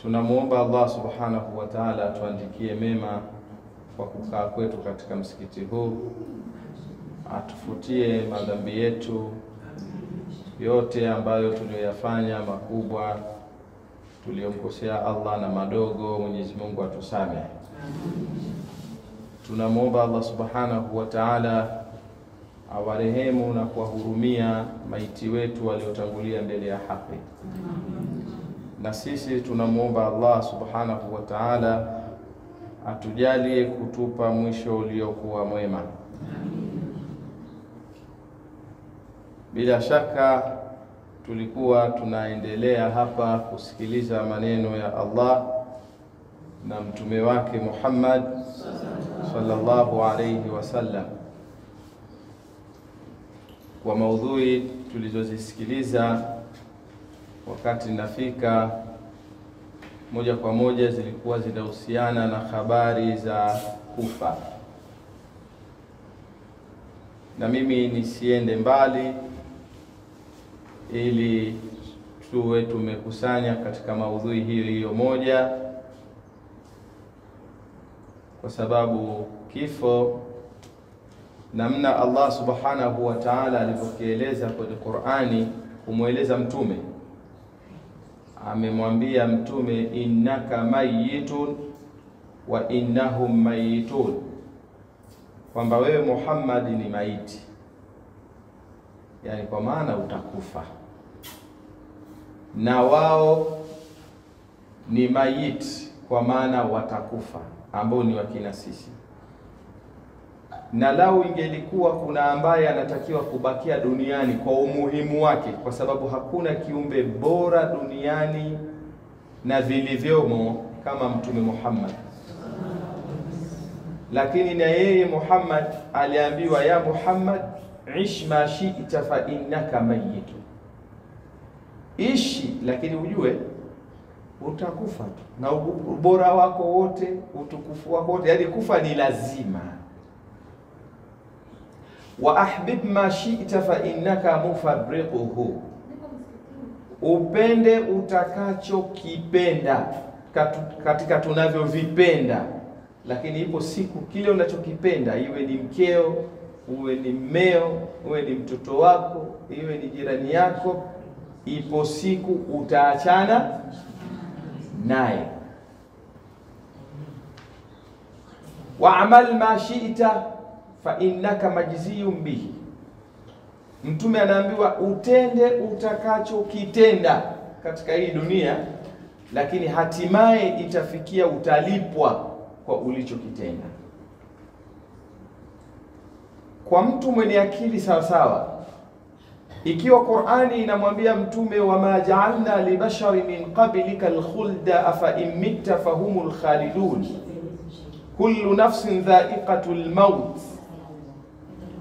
Tunamuomba Allah subhanahu wa ta'ala atuandikie mema kwa kukaa kwetu katika msikiti huu, atufutie madhambi yetu yote ambayo tuliyoyafanya makubwa, tuliyomkosea Allah, na madogo Mwenyezi Mungu atusamehe. Tunamuomba Allah subhanahu wa ta'ala awarehemu na kuwahurumia maiti wetu waliotangulia mbele ya haki. Na sisi tunamuomba Allah subhanahu wa ta'ala atujalie kutupa mwisho uliokuwa mwema. Bila shaka tulikuwa tunaendelea hapa kusikiliza maneno ya Allah na mtume wake Muhammad sallallahu alayhi wasallam. Kwa maudhui tulizozisikiliza wakati nafika moja kwa moja zilikuwa zinahusiana na habari za kufa, na mimi nisiende mbali ili tuwe tumekusanya katika maudhui hiyo moja, kwa sababu kifo, namna Allah subhanahu wa ta'ala alivyokieleza kwenye Qur'ani kumweleza mtume, amemwambia mtume innaka mayitun wa innahum mayitun, kwamba wewe Muhammad ni maiti, yani kwa maana utakufa, na wao ni mayit kwa maana watakufa, ambao ni wakina sisi. Na lau ingelikuwa kuna ambaye anatakiwa kubakia duniani kwa umuhimu wake, kwa sababu hakuna kiumbe bora duniani na vilivyomo kama mtume Muhammad, lakini na yeye Muhammad aliambiwa, ya Muhammad ish ma shi'ta fa innaka mayyit, ishi lakini ujue utakufa tu, na ubora wako wote, utukufu wako wote, yani kufa ni lazima. Wa ahbib ma shi'ta fa innaka mufarriquhu, upende utakachokipenda katika tunavyovipenda, lakini ipo siku kile unachokipenda, iwe ni mkeo, uwe ni mmeo, uwe ni mtoto wako, iwe ni jirani yako, ipo siku utaachana naye. Wa amal ma shi'ta fa innaka majziyun bihi, mtume anaambiwa utende utakachokitenda katika hii dunia, lakini hatimaye itafikia utalipwa kwa ulichokitenda. Kwa mtu mwenye akili sawa sawa, ikiwa Qur'ani inamwambia mtume wama ja'alna li bashari min qablika al-khulda afa in mitta fahumul khalidun kullu nafsin dha'iqatul maut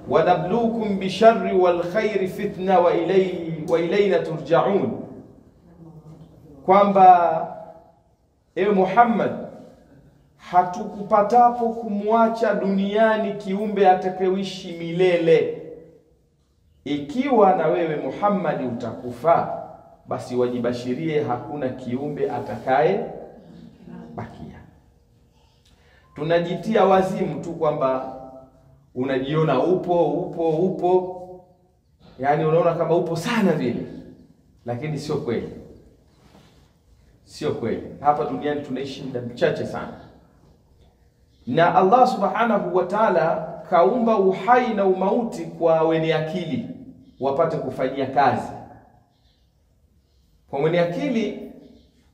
wa nabluukum bisharri wal khairi fitna wa ilayna turja'un, kwamba ewe Muhammad, hatukupatapo kumwacha duniani kiumbe atakayewishi milele. Ikiwa na wewe Muhammad utakufa, basi wajibashirie hakuna kiumbe atakaye bakia. Tunajitia wazimu tu kwamba unajiona upo, yani unaona kama upo sana vile, lakini sio kweli. Sio kweli. Hapa duniani tunaishi muda mchache sana, na Allah subhanahu wa ta'ala kaumba uhai na umauti kwa wenye akili wapate kufanyia kazi. Kwa mwenye akili,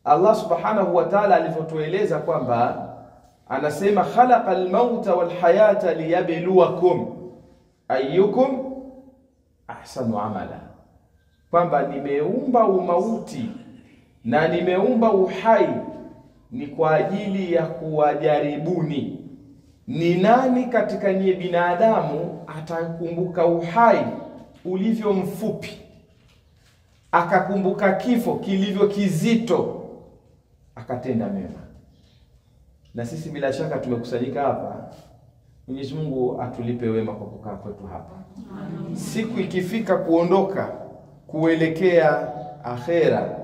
Allah subhanahu wa ta'ala alivyotueleza kwamba anasema khalaqal mauta wal hayata liyabluwakum ayyukum ahsanu amala, kwamba nimeumba umauti na nimeumba uhai ni kwa ajili ya kuwajaribuni, ni nani katika nyie binadamu atakumbuka uhai ulivyo mfupi, akakumbuka kifo kilivyo kizito, akatenda mema. Na sisi bila shaka tumekusanyika hapa, Mwenyezi Mungu atulipe wema kwa kukaa kwetu hapa. Siku ikifika kuondoka kuelekea akhera,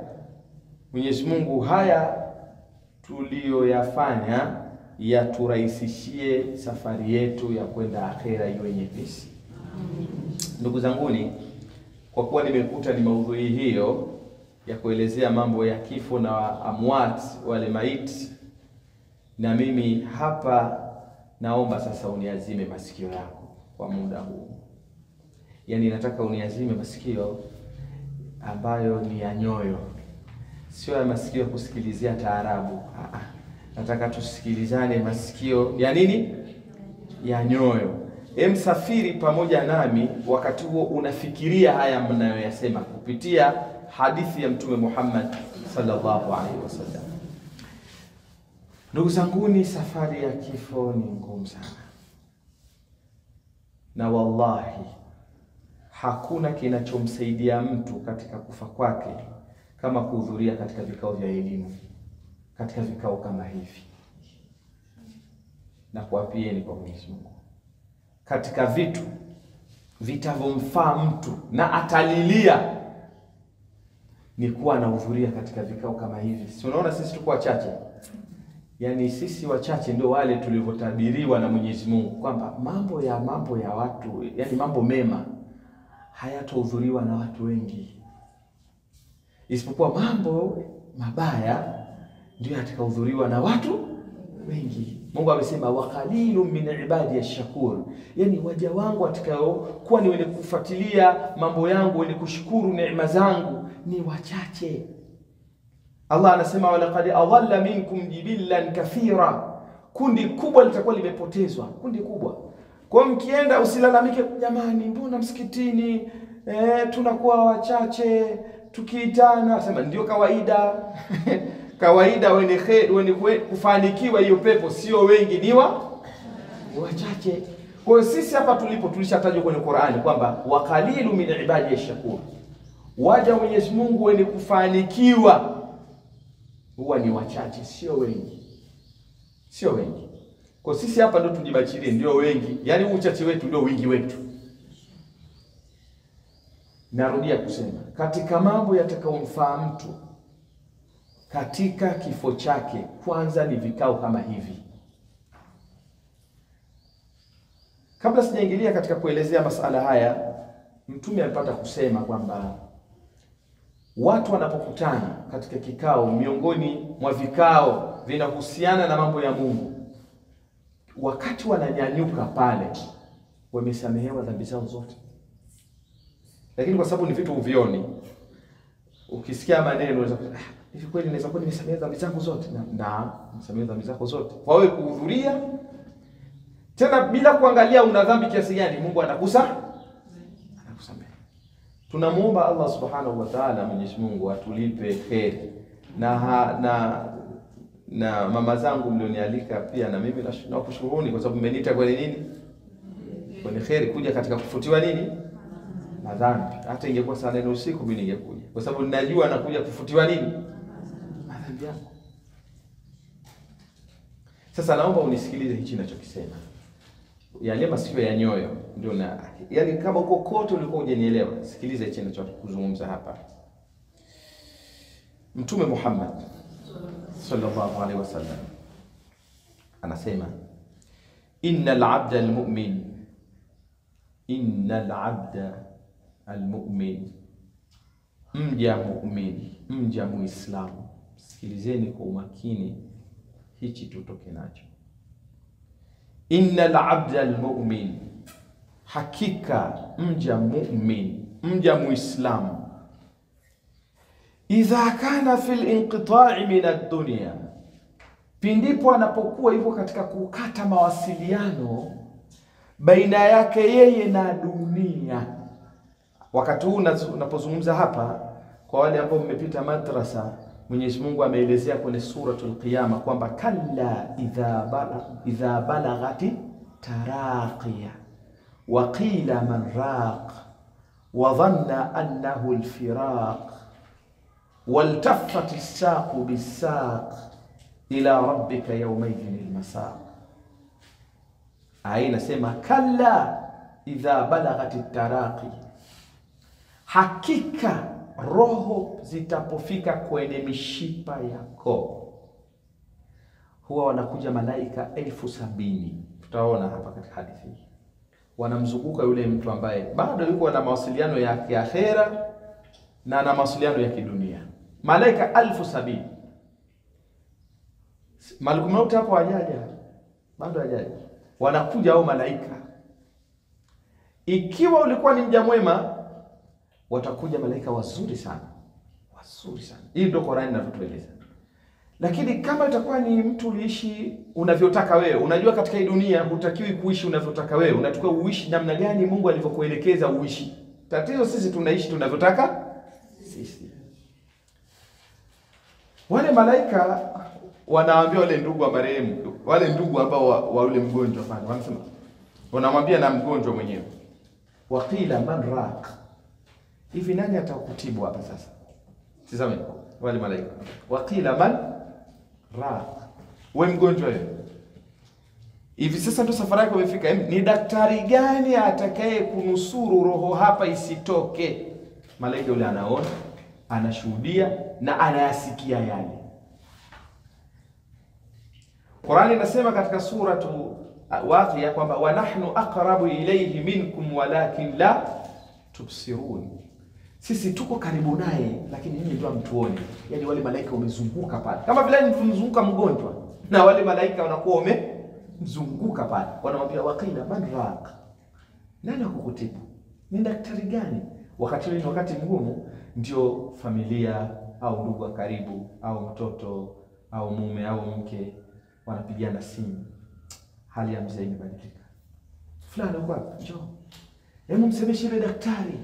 Mwenyezi Mungu haya tuliyoyafanya yaturahisishie safari yetu ya kwenda akhera iwe nyepesi. Ndugu zanguni, kwa kuwa nimekuta ni maudhui hiyo ya kuelezea mambo ya kifo na amwat, wale maiti, na mimi hapa naomba sasa uniazime masikio yako kwa muda huu. Yani nataka uniazime masikio ambayo ni ya nyoyo, sio ya masikio ya kusikilizia taarabu. Nataka tusikilizane masikio ya nini? Ya nyoyo. Msafiri pamoja nami wakati huo unafikiria haya mnayoyasema kupitia hadithi ya Mtume Muhammad sallallahu alaihi wasallam. Ndugu zanguni, safari ya kifo ni ngumu sana, na wallahi hakuna kinachomsaidia mtu katika kufa kwake kama kuhudhuria katika vikao vya elimu, katika vikao kama hivi. Na kuapieni kwa Mwenyezi Mungu, katika vitu vitavomfaa mtu na atalilia ni kuwa anahudhuria katika vikao kama hivi. Si unaona sisi tuko wachache? Yani sisi wachache ndio wale tulivyotabiriwa na Mwenyezi Mungu kwamba mambo ya watu, yani mambo mema hayatahudhuriwa na watu wengi, isipokuwa mambo mabaya ndio yatakahudhuriwa na watu wengi. Mungu amesema wa qalilun min ibadi ash-shakur, yani waja wangu watakao kuwa ni wenye kufuatilia mambo yangu, wenye kushukuru neema zangu ni wachache. Allah anasema wa laqad adalla minkum jibillan kathira, kundi kubwa litakuwa limepotezwa, kundi kubwa. Kwa mkienda usilalamike, jamani mbona msikitini tunakuwa wachache tukiitana. Sema ndio kawaida. Kawaida wenye kufanikiwa hiyo pepo sio wengi, ni wachache. Kwa hiyo sisi hapa tulipo tulishatajwa kwenye Qur'ani kwamba wa qalilu min ibadi ash-shakur, waja Mwenyezi Mungu wenye kufanikiwa huwa ni wachache, sio wengi. Sio wengi. Kwa sisi hapa ndio tujibachilie ndio wengi, yani uchache wetu ndio wingi wetu. Narudia kusema, katika mambo yatakayomfaa mtu katika kifo chake, kwanza ni vikao kama hivi. Kabla sijaingilia katika kuelezea masala haya, Mtume alipata kusema kwamba watu wanapokutana katika kikao, miongoni mwa vikao vinahusiana na mambo ya Mungu, wakati wananyanyuka pale wamesamehewa dhambi zao zote. Lakini kwa sababu ni vitu uvioni, ukisikia maneno unaweza kusema hivi kweli naweza kuwa nimesamehewa dhambi zangu zote? Na nimesamehewa dhambi zako zote. Kwa wewe kuhudhuria tena bila kuangalia una dhambi kiasi gani, Mungu anakusamehe. Tunamuomba Allah subhanahu wa ta'ala, Mwenyezi Mungu atulipe kheri. Na mama zangu mlionialika pia, na mimi nakushukuruni kwa sababu mmeniita kwenye nini? Kwenye kheri, kuja katika kufutiwa nini? Madhambi. Hata ingekuwa saa 4 usiku mimi ningekuja, kwa sababu ninajua nakuja kufutiwa nini? Madhambi yangu. Sasa naomba unisikilize hichi ninachokisema. Yale masikio ya nyoyo ndio yani kama uko kote ulikuwa hujanielewa, sikiliza hichi ninachokuzungumza hapa. Mtume Muhammad sallallahu alaihi wasallam anasema, innal abda almu'min, innal abda almu'min, mja mu'min, mja muislamu. Sikilizeni kwa umakini hichi tutoke nacho. Innal abda almu'min, hakika mja mu'min, mja muislamu, idha kana fil inqita'i min ad-dunya, pindipo anapokuwa yuko katika kukata mawasiliano baina yake yeye na dunia. Wakati huu unapozungumza hapa, kwa wale ambao mmepita madrasa, Mwenyezi Mungu ameelezea kwenye suratul Qiyama kwamba kalla idha balaghati taraqiya wa qila man raq wa dhanna annahu al-firaq waltaffat as-saqu bis-saq ila rabbika yawmaidhin al-masaq. Aya inasema kalla idha balaghati taraqi, hakika roho zitapofika kwenye mishipa yako. huwa wanakuja malaika 70,000. Tutaona hapa katika hadithi hii. Wanamzunguka yule mtu ambaye bado yuko na mawasiliano ya akhera na mawasiliano ya kidunia. Malaika 70,000. Malaika mauti hapo hajaja. Bado hajaja. Wanakuja hao malaika. Ikiwa ulikuwa ni mja mwema, watakuja malaika wazuri sana. Wazuri sana. Hii ndio Qur'ani inavyotueleza. Lakini kama utakuwa ni mtu uliishi unavyotaka wewe, unajua katika hii dunia hutakiwi kuishi unavyotaka wewe, unatakiwa uishi namna gani Mungu alivyokuelekeza uishi. Tatizo sisi tunaishi tunavyotaka sisi. Wale malaika wanaambia wale ndugu wa marehemu, wale ndugu ambao wa yule mgonjwa pale, wanasema wanamwambia na mgonjwa mwenyewe, waqila man raq, hivi nani atakutibu hapa sasa? Tazama wale malaika, waqila man raq, wewe mgonjwa wewe, hivi sasa ndo safari yako imefika, ni daktari gani atakaye kunusuru roho hapa isitoke? Malaika yule anaona, anashuhudia na anayasikia yale. Qur'ani inasema katika suratu Waqi'a kwamba wa nahnu aqrabu ilayhi minkum walakin la tubsirun, sisi tuko karibu naye lakini nyinyi ndio hamtuoni. Yani wale malaika wamezunguka pale kama vile mzunguka mgonjwa, na wale malaika wanakuwa wamezunguka pale, wanamwambia waqila man raq, nani akukutibu, ni daktari gani? Wakati ni wakati mgumu, ndio familia au ndugu wa karibu au mtoto au mume au mke wanapigiana simu, hali ya mzee imebadilika, fulani uko wapi, njoo hebu msemeshe ile daktari,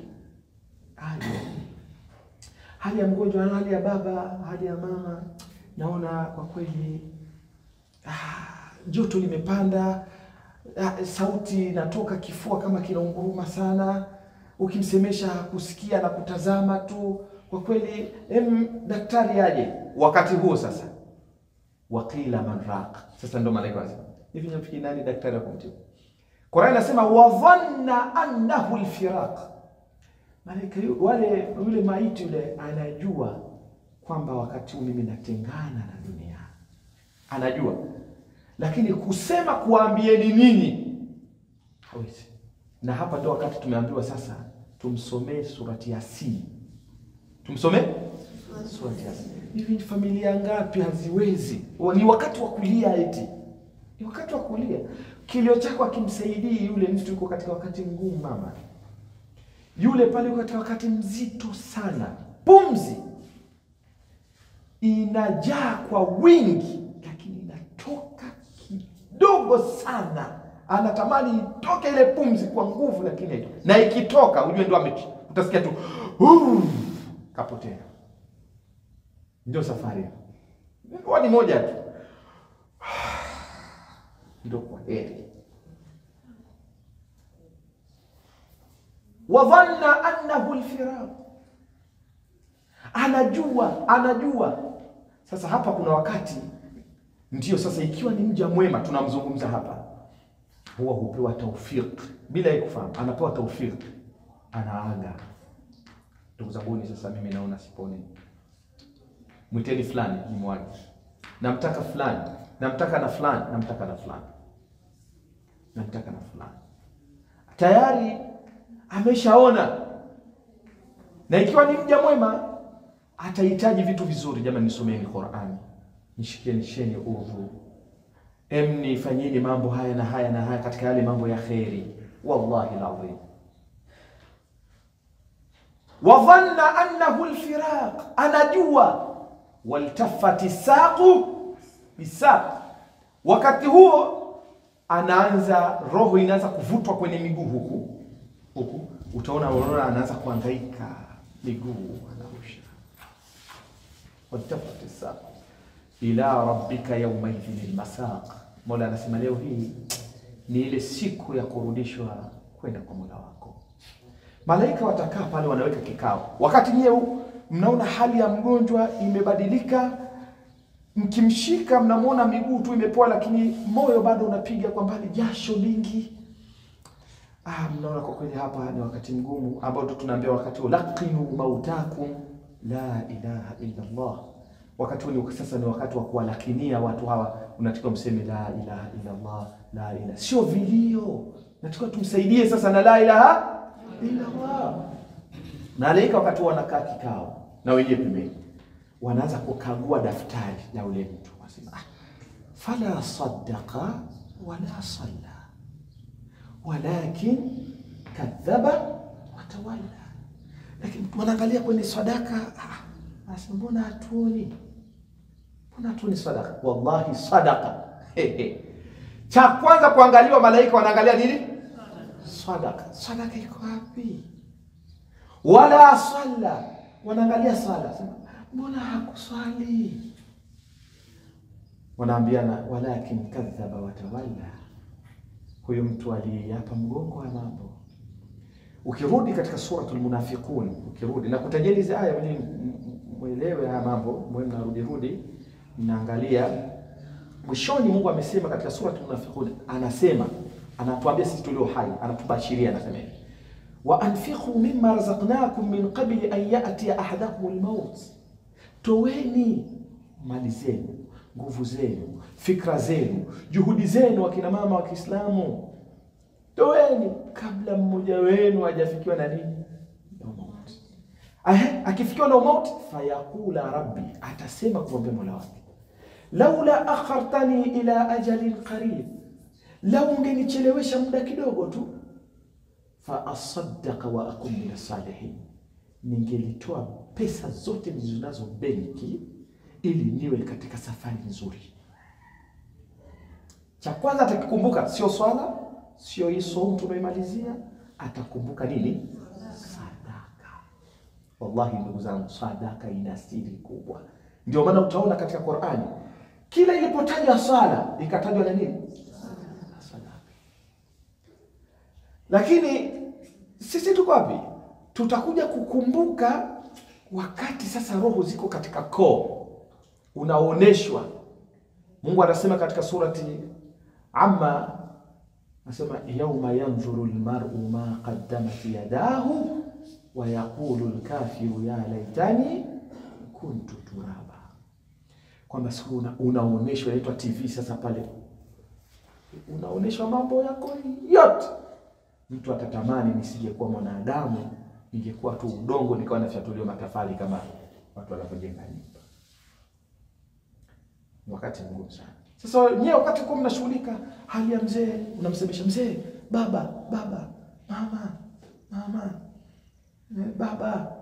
hali ya mgonjwa, hali ya baba, hali ya mama, naona kwa kweli joto limepanda, sauti inatoka kifua kama kinaunguruma sana, ukimsemesha kusikia na kutazama tu, kwa kweli daktari aje. Wakati huo sasa waqila man raq, sasa ndo malaika wasema hivi, nyamfikiri nani daktari akumtibu? Qur'an inasema wa dhanna annahu al-firaq, malaika yule maiti yule anajua kwamba wakati huu mimi natengana na dunia, anajua, lakini kusema kuambieni nini hawezi. Na hapa ndo wakati tumeambiwa sasa tumsomee surati Yasin, tumsomee surati Yasin. Hivi familia ngapi haziwezi? Ni wakati wa kulia, eti ni wakati wa kulia. Kilio chako akimsaidii yule mtu yuko katika wakati mgumu, mama yule pale yuko katika wakati mzito sana, pumzi inajaa kwa wingi lakini inatoka kidogo sana, anatamani itoke ile pumzi kwa nguvu, lakini na ikitoka ujue ndio utasikia tu kapotea. Ndio safari ni moja tu, ndio kwa heri. Wa dhanna annahu al-firaq, anajua. Sasa hapa kuna wakati ndio sasa, ikiwa ni mja mwema tunamzungumza hapa, huwa hupewa tawfik bila yeye kufahamu, anapewa tawfik, anaaga. Ndugu zangu, sasa mimi naona sipone, mwiteni fulani nimwage, namtaka fulani, namtaka na fulani, namtaka na fulani, namtaka na fulani. Tayari ameshaona, na ikiwa ni mja mwema atahitaji vitu vizuri. Jamani, nisomeni Qur'ani, nishikieni sheni udhu, nifanyeni mambo haya na haya na haya katika yale mambo ya khairi. Wallahi alazim, wa dhanna annahu al-firaq, anajua. Waltafati saqu bisaq, wakati huo anaanza, roho inaanza kuvutwa kwenye miguu huku, utaona anaanza kuhangaika, miguu anarusha. Waltafati saqu ila rabbika yawma idhin al-masaq, Mola anasema leo hii ni ile siku ya kurudishwa kwenda kwa Mola wako. Malaika watakaa pale, wanaweka kikao. Wakati nyewe mnaona hali ya mgonjwa imebadilika, mkimshika mnamuona miguu tu imepoa, lakini moyo bado unapiga kwa mbali, jasho lingi. Mnaona kwa kweli hapa ni wakati mgumu, ambao tunaambia wakati laqinu mautakum la ilaha illa Allah, Wakati huu sasa ni wakati wa kuwalakinia watu hawa, unatakiwa mseme la ilaha illa Allah, la ilaha, sio vilio. Natakiwa tumsaidie sasa na la ilaha illa Allah. Malaika wakati wanakaa kikao na wenyewe pembeni, wanaanza kukagua daftari la ule mtu. Wasema fala saddaqa wala salla walakin kadhaba wa tawalla. Lakini wanaangalia kwenye sadaka, asema mbona hatuoni? Mbona hatuoni sadaka? Wallahi sadaka. Cha kwanza kuangaliwa malaika wanaangalia nini? Sadaka. Sadaka iko wapi? Wala salla, wanaangalia sala. Mbona hakuswali? Wanaambiana walakin kadhaba wa tawalla, huyo mtu aliyapa mgongo wa mambo. Ukirudi katika suratul Munafiqun, ukirudi na kutajeni hizi aya ili muelewe haya mambo, muhimu narudi mnaangalia mwishoni. Mungu amesema katika suratul Munafiqun, anasema, anatuambia sisi tulio hai, anatubashiria, anasema wa anfiqu mimma razaqnakum min qabli an ya'ti ahadakum al-maut. Toweni mali zenu, nguvu zenu, fikra zenu, juhudi zenu, wakina mama wa Kiislamu, toweni kabla mmoja wenu hajafikiwa na nini? Na mauti. Akifikiwa na mauti, fayaqula rabbi, atasema kumwambia Mola wake, laula akhartani ila ajalin qarib, lau ungenichelewesha muda kidogo tu, fa asaddaqa wa akun min as-salihin, ningelitoa pesa zote nilizonazo benki ili niwe katika safari nzuri. Cha kwanza atakikumbuka sio swala, sio hii somo tunaimalizia, atakumbuka nini? Sadaka. Wallahi ndugu zangu, sadaka ina siri kubwa. Ndio maana utaona katika Qur'ani kila ilipotajwa swala ikatajwa na nini? Sadaka. Lakini sisi tuko wapi? Tutakuja kukumbuka wakati sasa roho ziko katika koo, unaoneshwa. Mungu anasema katika surati Amma, anasema yauma yanzuru almar'u ma qaddamat yadahu wa yaqulu alkafiru ya laitani kuntu turaba. Kwamba siku unaoneshwa, inaitwa TV sasa, pale unaoneshwa mambo yako yote. Mtu atatamani nisingekuwa mwanadamu, ningekuwa tu udongo, nikawa nafyatuliwa matafali kama watu wanapojenga nyumba. Wakati mgumu sana. Sasa nyewe wakati kwa mnashughulika hali ya mzee, unamsemesha mzee, baba, mama, baba.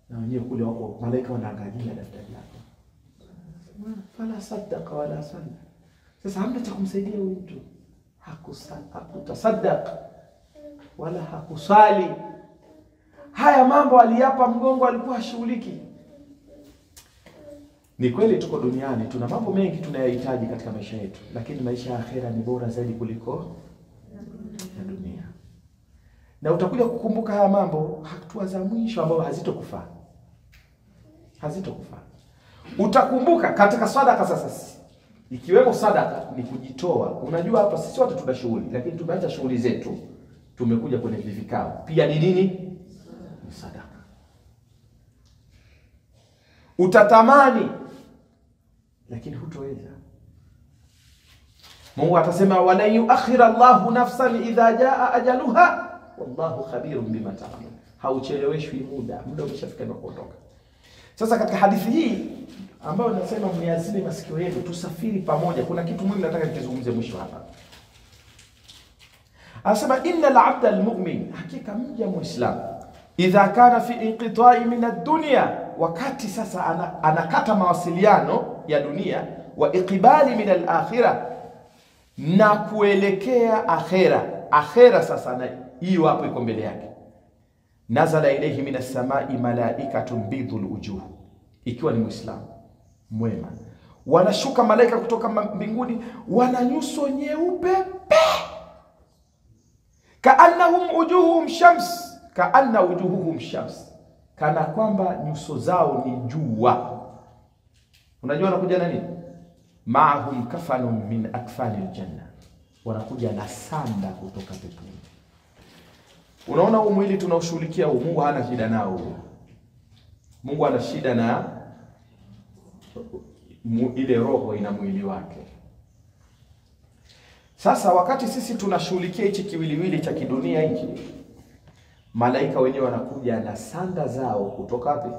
Na wenyewe kule wako malaika wanaangalia daftari lako. Fala saddaqa wala salla. Sasa hamna cha kumsaidia huyu mtu. Hakutasaddaq wala hakusali. Haya mambo aliyapa mgongo, alikuwa hashughuliki. Ni kweli tuko duniani, tuna mambo mengi tunayohitaji katika maisha yetu, lakini maisha ya akhera ni bora zaidi kuliko ya dunia. Na utakuja kukumbuka haya mambo hatua za mwisho ambazo hazitokufaa. Utakumbuka katika sadaka sasa. Ikiwemo sadaka ni kujitoa. Unajua hapa sisi wote tuna shughuli, lakini tumeacha shughuli zetu, tumekuja kwenye vikao. Pia ni nini? Ni sadaka. Utatamani lakini hutoweza. Mungu atasema wala yuakhir Allahu nafsan idha jaa ajaluha wallahu khabirun bima ta'malun. Haucheleweshwi muda umeshafika na kuondoka. Sasa katika hadithi hii ambayo nasema mniazime masikio yenu, tusafiri pamoja, kuna kitu muhimu nataka nikizungumze mwisho hapa. Anasema innal 'abda al-mu'min, hakika mja muislamu, idha kana fi inqita'i min ad-dunya, wakati sasa anakata mawasiliano ya dunia, wa iqbali min al-akhirah, na kuelekea akhera sasa, na hiyo hapo iko mbele yake. Nazala ilayhi min as-sama'i malaikatun bidhul wujuh, ikiwa ni muislamu mwema, wanashuka malaika kutoka mbinguni, wana nyuso nyeupe pe, kaannahum wujuhum shams, kaanna wujuhuhum shams, kana kwamba nyuso zao ni jua. Unajua wanakuja na nini? Ma'ahum kafanun min akfanil janna, wanakuja na sanda kutoka peponi. Unaona huu mwili tunaoshughulikia huu, Mungu hana shida nao. Mungu ana shida na ile roho ina mwili wake. Sasa wakati sisi tunashughulikia hichi kiwiliwili cha kidunia hiki, malaika wenyewe wanakuja na sanda zao kutoka wapi?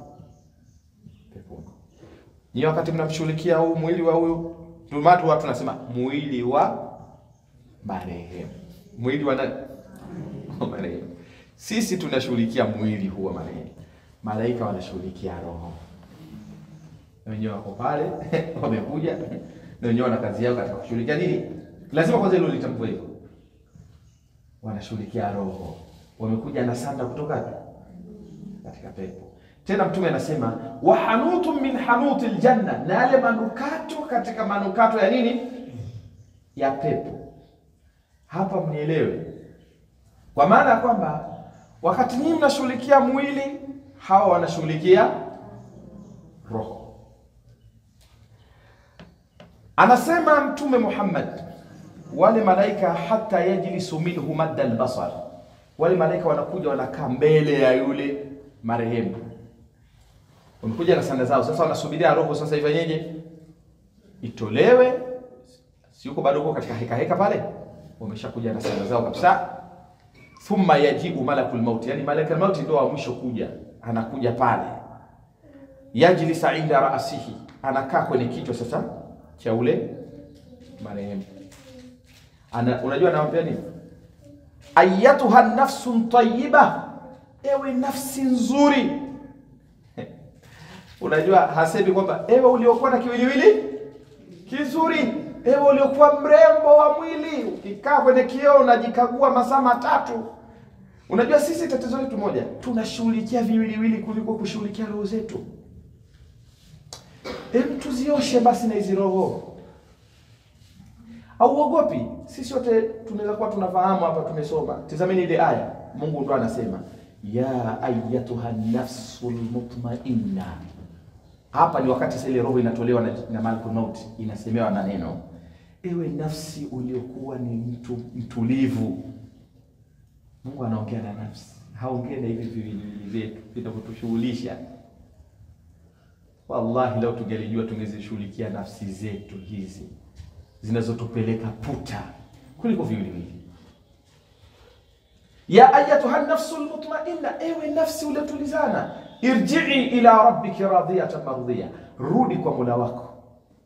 Peponi. Ni wakati mnamshughulikia huu mwili wa huyu, ndio maana watu tunasema mwili wa marehemu. Mwili wa nani? Marehemu. Sisi tunashughulikia mwili huu wa marehemu. Malaika wanashughulikia roho. Wenyewe wako pale, wamekuja, na wenyewe wana kazi yao katika kushughulikia nini? Lazima kwanza hilo litambue hivyo. Wanashughulikia roho. Wamekuja na sanda kutoka katika pepo. Tena Mtume anasema wa hanutun min hanutil janna, na yale manukato katika manukato ya nini? Ya pepo. Hapa mnielewe. Kwa maana kwamba wakati nyinyi mnashughulikia mwili, hawa wanashughulikia roho. Anasema Mtume Muhammad, wale malaika hata yajlisu minhu madda albasar, wale malaika wanakuja wanakaa mbele ya yule marehemu. Wamekuja na sanda zao, sasa wanasubiria roho sasa ifanyeje? Itolewe. Si yuko bado uko katika heka pale? Wameshakuja na sanda zao kabisa. Thumma yajibu malakul maut, yani malakul maut ndio wa mwisho kuja, anakuja pale. Yajlisa inda ra'sihi, anakaa kwenye kichwa sasa cha ule marehemu. Unajua anawaambia nini? Ayatuha nafsun tayyiba, ewe nafsi nzuri. Unajua hasemi kwamba ewe uliokuwa na kiwiliwili kizuri, ewe uliokuwa mrembo wa mwili, ukikaa kwenye kioo unajikagua masaa 3. Unajua sisi tatizo letu moja, tunashughulikia viwiliwili kuliko kushughulikia roho zetu. Tuzioshe basi na hizi roho. Au uogopi? Sisi wote tunaweza kuwa tunafahamu hapa, tumesoma. Tazameni ile aya. Mungu ndo anasema, ya ayyatuha nafsul mutmainna. Hapa ni wakati ile roho inatolewa na malakul maut, inasemewa na neno, ewe nafsi uliokuwa ni mtu mtulivu. Mungu anaongea na nafsi, haongea na hivi viwiliwili vyetu vinavyotushughulisha. Wallahi leo tungelijua tungezishughulikia nafsi zetu hizi zinazotupeleka puta kuliko viwiliwili. Ya ayatuha nafsul mutmainna, ewe nafsi uliotulizana, irji'i ila rabbiki radiyatan mardiyya, rudi kwa Mola wako,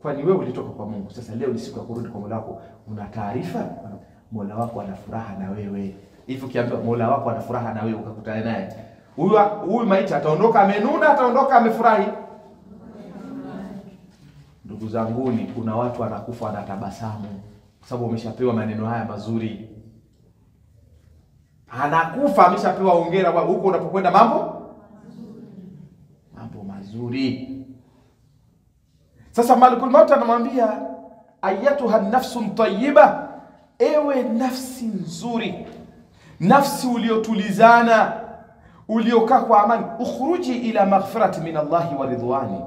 kwani wewe ulitoka kwa Mungu. Sasa leo ni siku ya kurudi kwa Mola wako. Una taarifa Mola wako ana furaha na wewe. Hivi ukiambiwa Mola wako ana furaha na wewe ukakutana naye, huyu maiti ataondoka amenuna, ataondoka amefurahi? Ndugu zanguni, kuna watu wanakufa wanatabasamu kwa sababu wameshapewa maneno haya mazuri. Anakufa ameshapewa hongera, huko unapokwenda mambo mazuri. Sasa malakul maut anamwambia ayatuha nafsun tayyiba, ewe nafsi nzuri, nafsi uliotulizana, uliokaa kwa amani, ukhruji ila maghfirati min Allah wa ridwani,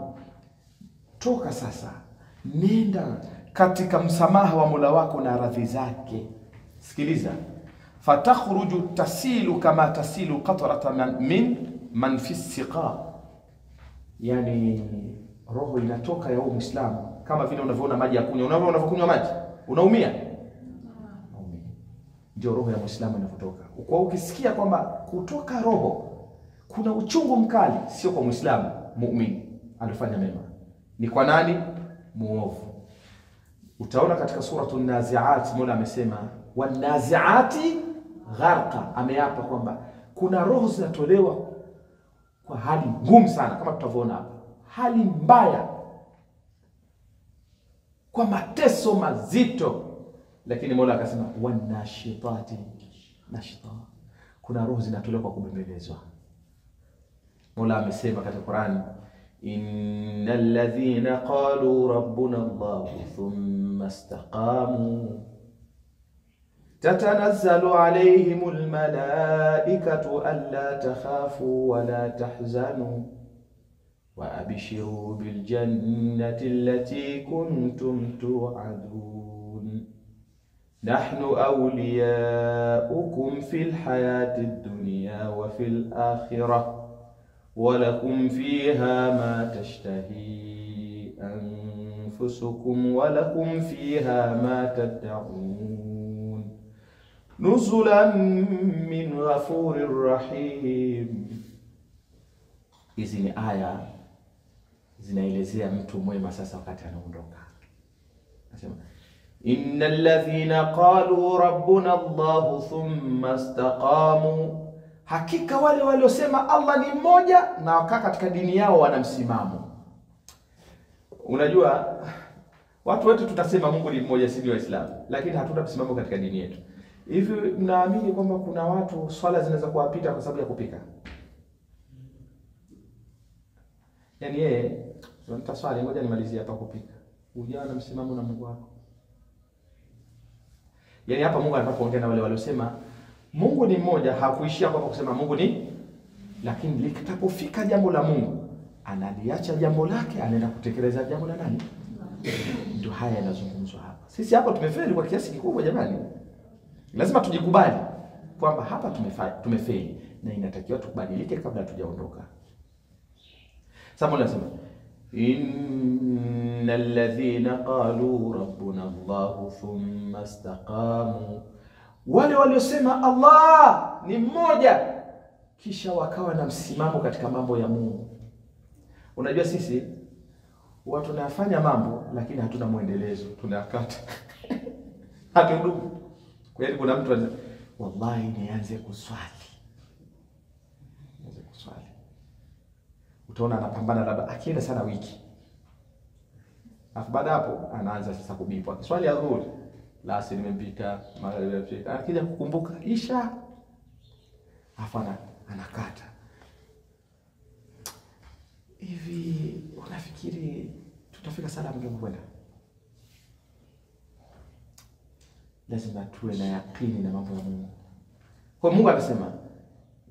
toka sasa nenda katika msamaha wa Mola wako na radhi zake. Sikiliza, fatakhruju tasilu kama tasilu qatratan min man fi siqa, yani roho inatoka ya Muislamu kama vile unavyoona maji ya kunywa. Unavyokunywa maji unaumia, ndio roho ya Muislamu inapotoka. Kwa ukisikia kwamba kutoka roho kuna uchungu mkali, sio kwa Muislamu muumini alifanya mema, ni kwa nani? Muovu. Utaona katika suratul Nazi'at Mola amesema wan nazi'ati gharqa, ameapa kwamba kuna roho zinatolewa kwa hali ngumu sana, kama tutavyoona hapa, hali mbaya, kwa mateso mazito. Lakini Mola akasema wan nashitati nashita, kuna roho zinatolewa kwa kubembelezwa. Mola amesema katika Qur'an, innal ladhina qalu rabbuna Allah thumma istaqamu tatanazzalu alayhimul malaikatu alla takhafu wa la tahzanu wa abshiru bil jannati allati kuntum tu'adun nahnu awliyaukum fil hayatid dunya wa fil akhirah ولكم فيها ما تشتهي anfusukum wa lakum fiha ma tad'un nuzulan min ghafurir rahim. Hizi ni aya zinaelezea mtu mwema sasa wakati anaondoka. Nasema innal ladhina qalu rabbuna Allah thumma istaqamu, hakika wale waliosema Allah ni mmoja na wakaa katika dini yao wana msimamo. Unajua watu wote tutasema Mungu ni mmoja, sisi Waislamu, lakini hatuna msimamo katika dini yetu. Hivi mnaamini kwamba kuna watu swala zinaweza kuwapita kwa sababu ya kupika? Yaani yeye nitaswali, ngoja nimalizie hapa kupika. Hujawa na msimamo na Mungu wako. Yaani hapa Mungu anapoongea na wale waliosema Mungu ni mmoja, hakuishia kwa kusema Mungu ni, lakini likitapofika jambo la Mungu, analiacha jambo lake, anaenda kutekeleza jambo la nani? Ndio haya yanazungumzwa hapa. Sisi hapa tumefeli kwa kiasi kikubwa jamani. Lazima tujikubali kwamba hapa tumefeli na inatakiwa tukubadilike kabla tujaondoka. Sasa Mungu anasema innal ladhina qalu rabbuna Allah thumma istaqamu, wale waliosema Allah ni mmoja kisha wakawa na msimamo katika mambo ya Mungu. Unajua sisi watu tunafanya mambo lakini hatuna muendelezo, tunakata. Hatudumu. Kwa hiyo kuna mtu anasema wallahi nianze kuswali. Nianze kuswali. Utaona anapambana labda akienda sana wiki. Alafu baada hapo anaanza sasa kubipwa. Swali ya dhuhuri, la asili nimempita, magharibi nimempita. Akija kukumbuka isha, afana anakata. Hivi unafikiri tutafika salama kwenda? Lazima tuwe na yakini na mambo ya Mungu. Kwa Mungu anasema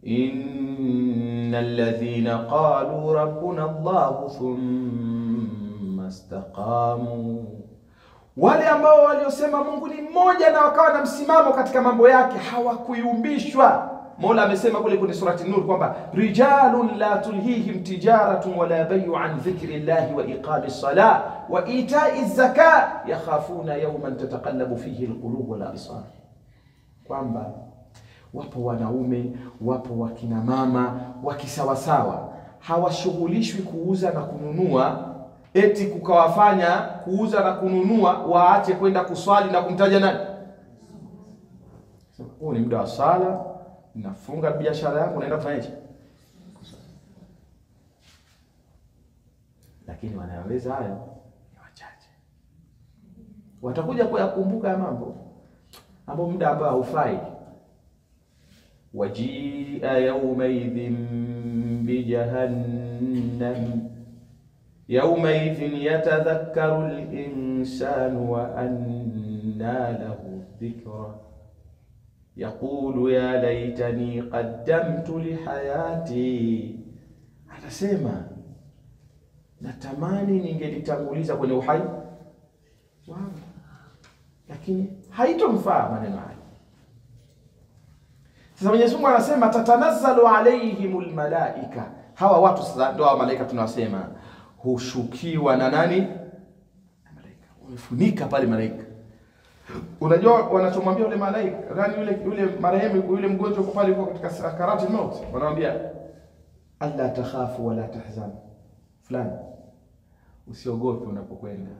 innal ladhina qalu rabbuna Allah thumma istaqamu, wale ambao waliosema Mungu ni mmoja na wakawa na msimamo katika mambo yake, hawakuyumbishwa. Mola amesema kule kwenye surati Nur kwamba rijalun la tulhihim tijaratun wala bay'un an dhikrillahi wa iqamis salah wa ita'iz zakat yakhafuna yawman tataqallabu fihi alqulub wal absar, kwamba wapo wanaume, wapo wakina mama wakisawasawa, hawashughulishwi kuuza na kununua, eti kukawafanya kuuza na kununua waache kwenda kuswali na kumtaja nani? Huu ni muda wa sala, nafunga biashara yangu naenda kufanyaje? Lakini wanaweza hayo ni wachache. Watakuja kuyakumbuka mambo ambao muda ambao haufai. Wajia yawmaidhin bijahannam yawmaidhin yatadhakkaru al-insanu wa anna lahu dhikra yaqulu ya laitani qaddamtu li hayati, atasema natamani ningelitanguliza kwenye uhai wangu, lakini haitomfaa maneno haya. Sasa Mwenyezi Mungu anasema tatanazzalu alaihimul malaika, hawa watu sasa ndio hawa malaika tunawasema hushukiwa na nani? Na malaika. Wamefunika pale malaika. Unajua wanachomwambia yule malaika, nani yule marehemu, yule mgonjwa kwa pale yuko katika sakaratul maut, wanamwambia alla takhafu wala tahzan, fulani usiogope unapokwenda,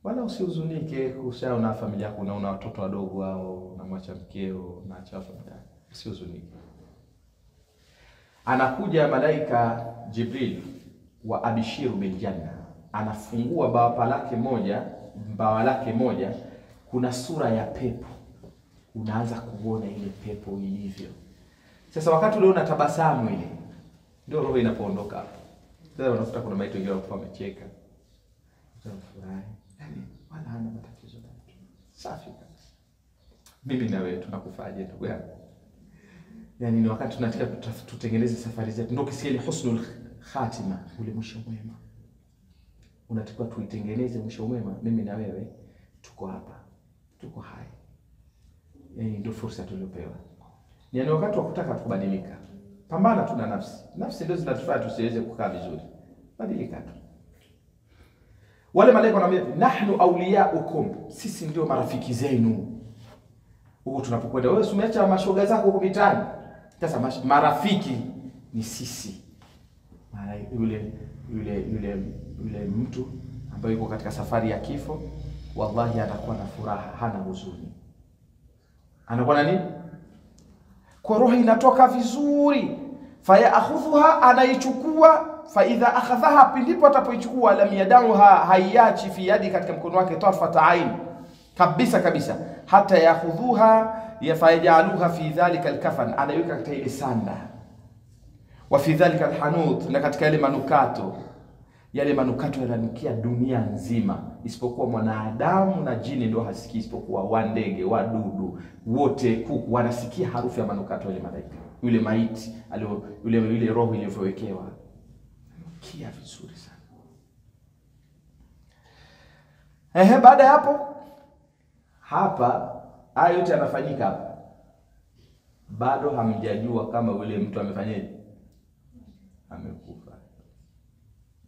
wala usihuzunike kuhusiana na familia yako, na una watoto wadogo au unamwacha mkeo na acha familia, usihuzunike. Anakuja malaika Jibril wa abishiru bil janna, anafungua bawa lake moja, kuna sura ya pepo, unaanza kuona ile pepo ilivyo. Sasa wakati ule unatabasamu ile, ndio roho inapoondoka hapo. Sasa unafuta kuna maiti wengine wako wamecheka. Unafurahi. Yaani wala hana matatizo na mtu. Safi kabisa. Mimi na wewe tunakufaje ndugu yangu? Yaani ni wakati tunataka tutengeneze safari zetu. Ndio kisieli husnul khatima, ule mwisho mwema. Unatakiwa tuitengeneze mwisho mwema, mimi na wewe tuko hapa. Tuko hai. Yaani ndio fursa tuliopewa. Ni wakati wa kutaka kubadilika. Pambana tu na nafsi. Nafsi ndio zinatufanya tusiweze kukaa vizuri. Badilika tu. Wale malaika wanamwambia nahnu awliyaukum, sisi ndio marafiki zenu. Huko tunapokwenda, wewe umeacha mashoga zako huko mitaani. Sasa marafiki ni sisi. Mara yule mtu ambaye yuko katika safari ya kifo, wallahi atakuwa na furaha, hana huzuni. Anakuwa na nini? Kwa roho inatoka vizuri. Fayakhudhuha, anaichukua. Fa idha akhadhaha, pindipo atapoichukua, lam yadauha, haiachi fi yadi, katika mkono wake, tarfata ain, kabisa, hata yakhudhuha yafajaluha fi dhalika alkafan, anaiweka katika ile sanda. Wa fi dhalika alhanut, na katika ile manukato. Yale manukato yananukia dunia nzima, isipokuwa mwanadamu na jini ndio hasikii, isipokuwa wandege, wadudu wote, kuku wanasikia harufu ya manukato yale malaika. Yule maiti yule roho iliyowekewa kia vizuri sana. Baada ya hapo, hapa haya yote yanafanyika hapa, bado hamjajua kama yule mtu amefanyaje, amekufa.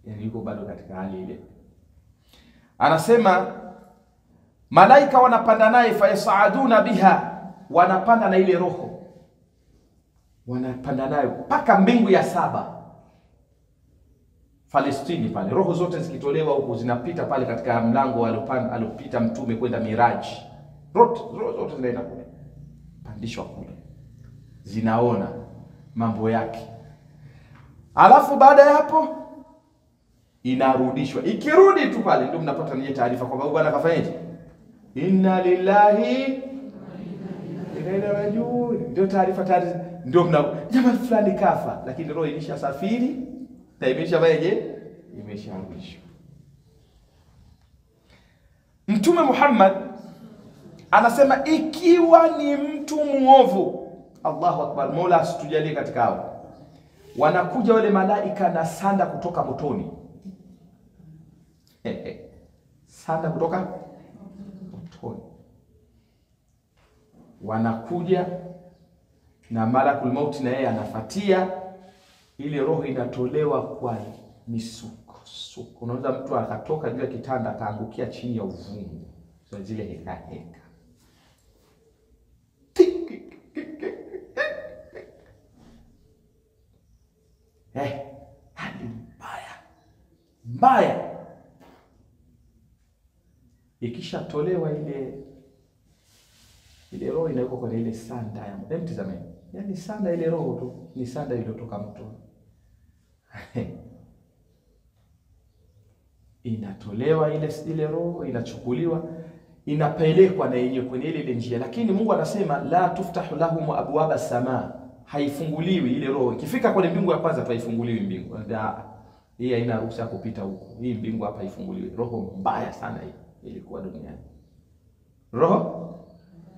Yani yuko bado katika hali ile. Anasema malaika wanapanda naye, fayasaaduna biha, wanapanda na ile roho, wanapanda nayo mpaka mbingu ya 7 Palestina pale. Roho zote zikitolewa huko zinapita pale katika mlango alopita mtume kwenda Miraji. Roho zote zinaenda kule, pandishwa kule, zinaona mambo yake. Alafu baada ya hapo inarudishwa. Ikirudi tu pale ndio mnapata nije taarifa kwamba bwana kafanyaje, inna lillahi inna ilaihi rajiun. Ndio taarifa ndio jamaa fulani kafa, lakini roho ilishasafiri na imesharudishwa. Mtume Muhammad anasema ikiwa ni mtu muovu, Allahu Akbar, Mola asitujalie katika hao, wanakuja wale malaika na sanda kutoka motoni. Sanda kutoka motoni wanakuja, na malakul mauti na yeye anafuatia. Ile roho inatolewa kwa misuko. Unaweza mtu akatoka juu ya kitanda akaangukia chini ya uvungu, so zile heka hali mbaya. Ikishatolewa ile roho inawekwa kwenye ile sanda ya mtizame. Yani sanda ile roho tu ni sanda iliyotoka motoni. Inatolewa ile roho, inachukuliwa, inapelekwa na yenyewe kwenye ile njia. Lakini Mungu anasema la tuftahu lahum abwaba samaa, haifunguliwi ile roho. Ikifika kwenye mbingu ya kwanza haifunguliwi mbingu. Hii haina ruhusa kupita huko. Hii mbingu hapa haifunguliwi. Roho mbaya sana hii ilikuwa duniani. Roho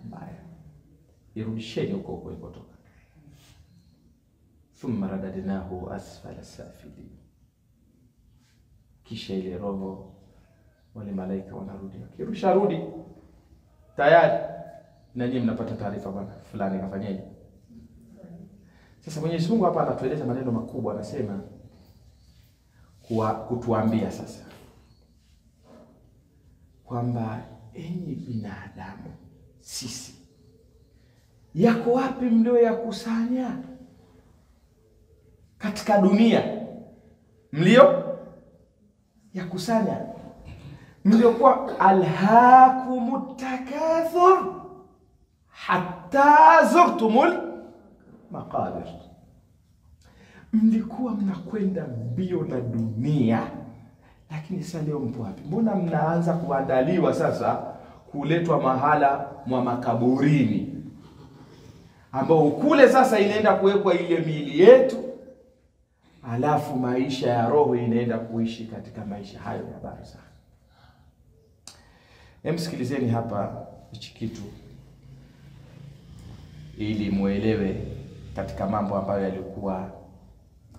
mbaya. Irudisheni huko ilipotoka. Thumma radadnahu asfala safilin. Kisha ile roho wale malaika wanarudi. Kirudi tayari na nyinyi mnapata taarifa bwana fulani kafanyaje. Sasa Mwenyezi Mungu hapa anatueleza maneno makubwa, anasema kutuambia sasa kwamba enyi binadamu, sisi yako wapi mlio yakusanya katika dunia, mlio yakusanya, mliokuwa alhaakumut takathur hatta zurtumul maqabir. Mlikuwa mnakwenda mbio na dunia, lakini sasa leo mpo wapi? Mbona mnaanza kuandaliwa sasa kuletwa mahala mwa makaburini, ambao kule sasa inaenda kuwekwa ile miili yetu, alafu maisha ya roho inaenda kuishi katika maisha hayo ya barzakh. Msikilizeni hapa hichi kitu ili muelewe katika mambo ambayo yalikuwa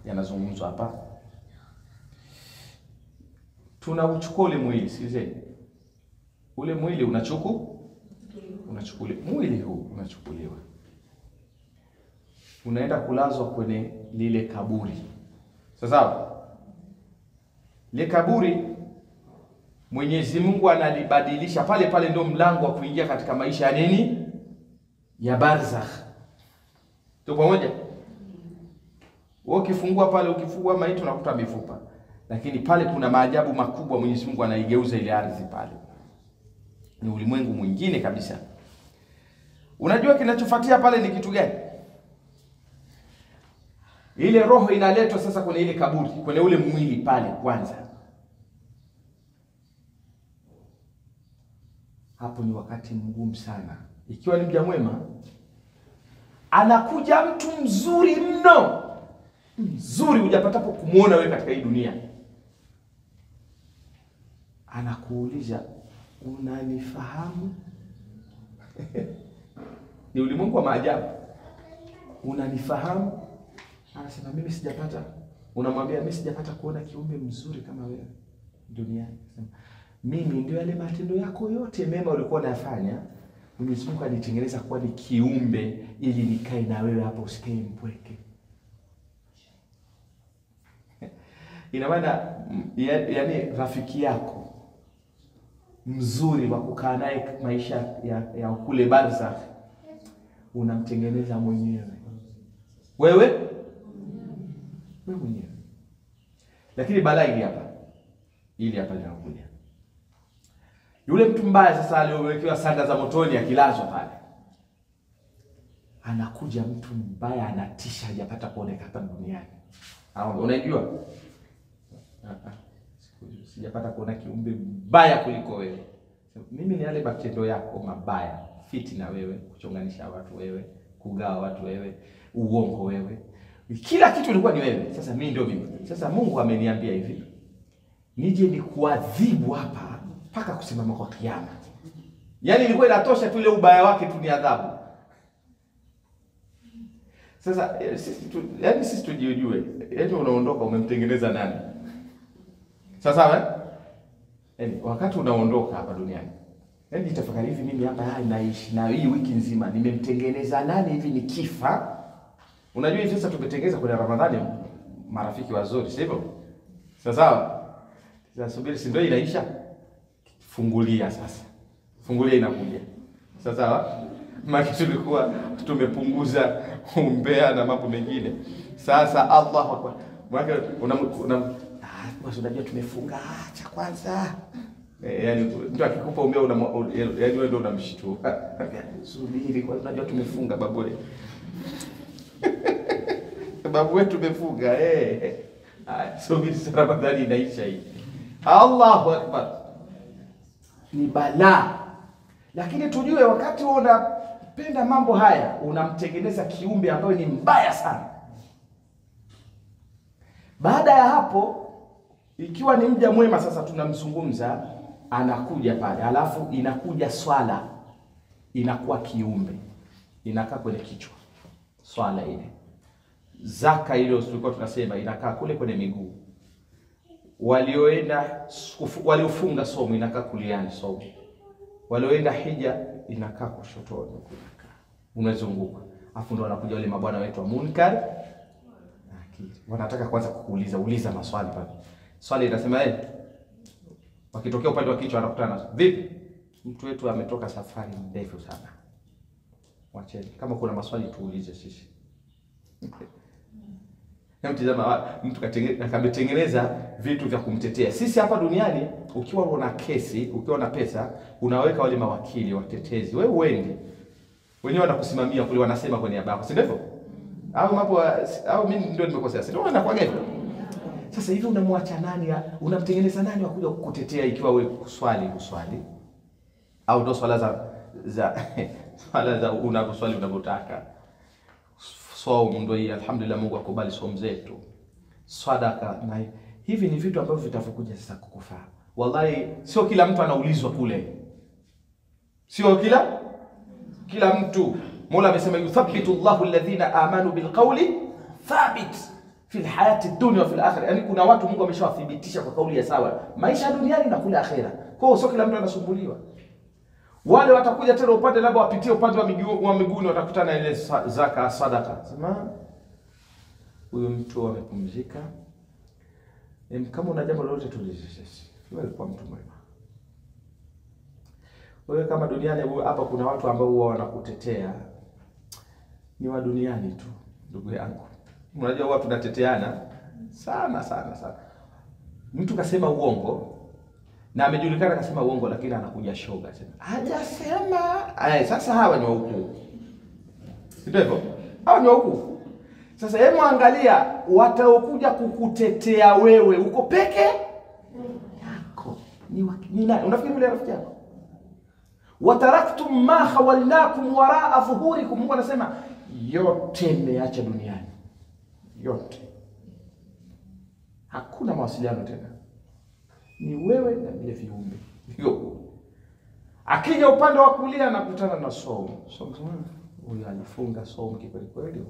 yanazungumzwa hapa. Tunauchukua ule mwili, sikilizeni. Ule mwili unachukuliwa. Mwili huu unachukuliwa, unaenda kulazwa kwenye lile kaburi. Sasa ile kaburi Mwenyezi Mungu analibadilisha pale pale, ndio mlango wa kuingia katika maisha ya nini? Ya barzakh. Tuko pamoja? Wewe ukifungua pale, ukifungua maiti unakuta mifupa. Lakini pale kuna maajabu makubwa, Mwenyezi Mungu anaigeuza ile ardhi pale. Ni ulimwengu mwingine kabisa. Unajua kinachofuatia pale ni kitu gani? Ile roho inaletwa sasa kwenye ile kaburi, kwenye ule mwili pale kwanza. Hapo ni wakati mgumu sana. Ikiwa ni mja mwema, anakuja mtu mzuri mno. Mzuri hujapatapo kumuona wewe katika hii dunia. Anakuuliza, unanifahamu? Ni ulimwengu wa maajabu. Unanifahamu? Anasema mimi sijapata. Unamwambia mimi sijapata kuona kiumbe mzuri kama wewe duniani. Mimi ndio yale matendo yako yote mema ulikuwa unayafanya, Mwenyezi Mungu alitengeneza kuwa ni kiumbe ili nikae na wewe hapo, usikae mpweke. Ina maana yani rafiki yako mzuri wa kukaa naye maisha ya kule barzakh unamtengeneza mwenyewe. Wewe mwenyewe. Lakini balaa hili hapa. Ili hapa linakuja. Yule mtu mbaya sasa aliyowekewa sanda za motoni akilazwa pale. Anakuja mtu mbaya anatisha, hajapata kuoneka hapa duniani. Unajua? Sijapata kuona kiumbe mbaya kuliko wewe. Mimi ni yale matendo yako mabaya, fitina wewe, kuchonganisha watu wewe, kugawa watu wewe, uongo wewe. Kila kitu ilikuwa ni wewe. Sasa mimi ndio mimi. Sasa Mungu ameniambia hivi, nije ni kuadhibu hapa mpaka kusimama kwa kiyama. Yaani ilikuwa inatosha tu ile ubaya wake tu ni adhabu. Sasa sisi tujijue. Yaani unaondoka umemtengeneza nani? Sasa wakati unaondoka hapa duniani, yaani jitafakari hivi, mimi hapa naishi na hii wiki nzima nimemtengeneza nani hivi nikifa? Unajua hivi sasa tumetengeneza kwenye Ramadhani marafiki wazuri, sivyo? Sasa subiri, si ndio inaisha? Fungulia sasa. Fungulia inakuja. Sasa maana tulikuwa tumepunguza umbea na mambo mengine. Sasa Allahu Akbar. Maana unajua tumefunga cha kwanza. Yaani mtu akikupa umbea yaani wewe ndio unamshtua. Subiri kwanza, unajua tumefunga babu wewe. Babu wetu tumefunga subiri Ramadhani inaisha hii. Allahu Akbar. Ni balaa. Lakini tujue wakati unapenda mambo haya, unamtengeneza kiumbe ambaye ni mbaya sana. Baada ya hapo, ikiwa ni mja mwema sasa tunamzungumza, anakuja pale. Alafu inakuja swala, inakuwa kiumbe. Inakaa kwenye kichwa. Swala ile. Zaka ile tulikuwa tunasema inakaa kule kwenye miguu. Waliofunga somo inakaa kuliani somo. Walioenda hija inakaa kushotoni kunakaa. Unazunguka. Afu ndo wanakuja wale mabwana wetu wa Munkar na Nakir. Wanataka kwanza uliza maswali pale. Swali inasema wakitokea upande wa kichwa anakutana vipi? Mtu wetu ametoka safari ndefu sana. Wacheni. Kama kuna maswali tuulize sisi. Mtazama mtu katengeneza vitu vya kumtetea. Sisi hapa duniani ukiwa una kesi, ukiwa na pesa, unaweka wale mawakili, watetezi. Wewe uende. Wenyewe wanakusimamia kule, wanasema kwa niaba yako. Si ndivyo? Au mimi ndio nimekosea. Si ndio wanakuwa hivyo. Sasa hivi unamwacha nani? Unamtengeneza nani wa kuja kukutetea ikiwa wewe kuswali? Au ndo swala za unaposwali unavyotaka. Saumu ndio hii, alhamdulillah Mungu akubali saumu zetu. Sadaka na hivi ni vitu ambavyo vitafukuja sasa kukufaa. Wallahi sio kila mtu anaulizwa kule. Sio kila mtu. Mola amesema yuthabbitu Allahu alladhina amanu bilqawli thabit fil hayati dunya wa fil akhirah. Yani kuna watu Mungu ameshawathibitisha kwa kauli ya sawa maisha duniani na kule akhera. Kwa hiyo sio kila mtu anasumbuliwa. Wale watakuja tena upande labda wapitie upande wa miguuni watakutana ile zaka sadaka. Sema huyo mtu amepumzika. Kama una jambo lolote tuulize sisi. Wewe kwa mtu mwema. Wewe kama duniani hapa kuna watu ambao huwa wanakutetea, ni wa duniani tu ndugu yangu. Unajua watu tunateteana sana sana sana. Mtu kasema uongo na amejulikana kasema uongo, lakini anakuja shoga sema hajasema. Sasa hawa ni wa huku. Ndio hivyo. Hawa ni wa huku. Sasa hebu angalia wataokuja kukutetea wewe uko peke yako. Ni nani? Unafikiri yule rafiki yako? Wataraktum ma khawalnakum waraa dhuhurikum. Mungu anasema yote mmeacha duniani. Yote. Hakuna mawasiliano tena. Ni wewe na vile viumbe. Hiyo. Akija upande wa kulia anakutana na somo. Huyu alifunga somo kikweli kweli.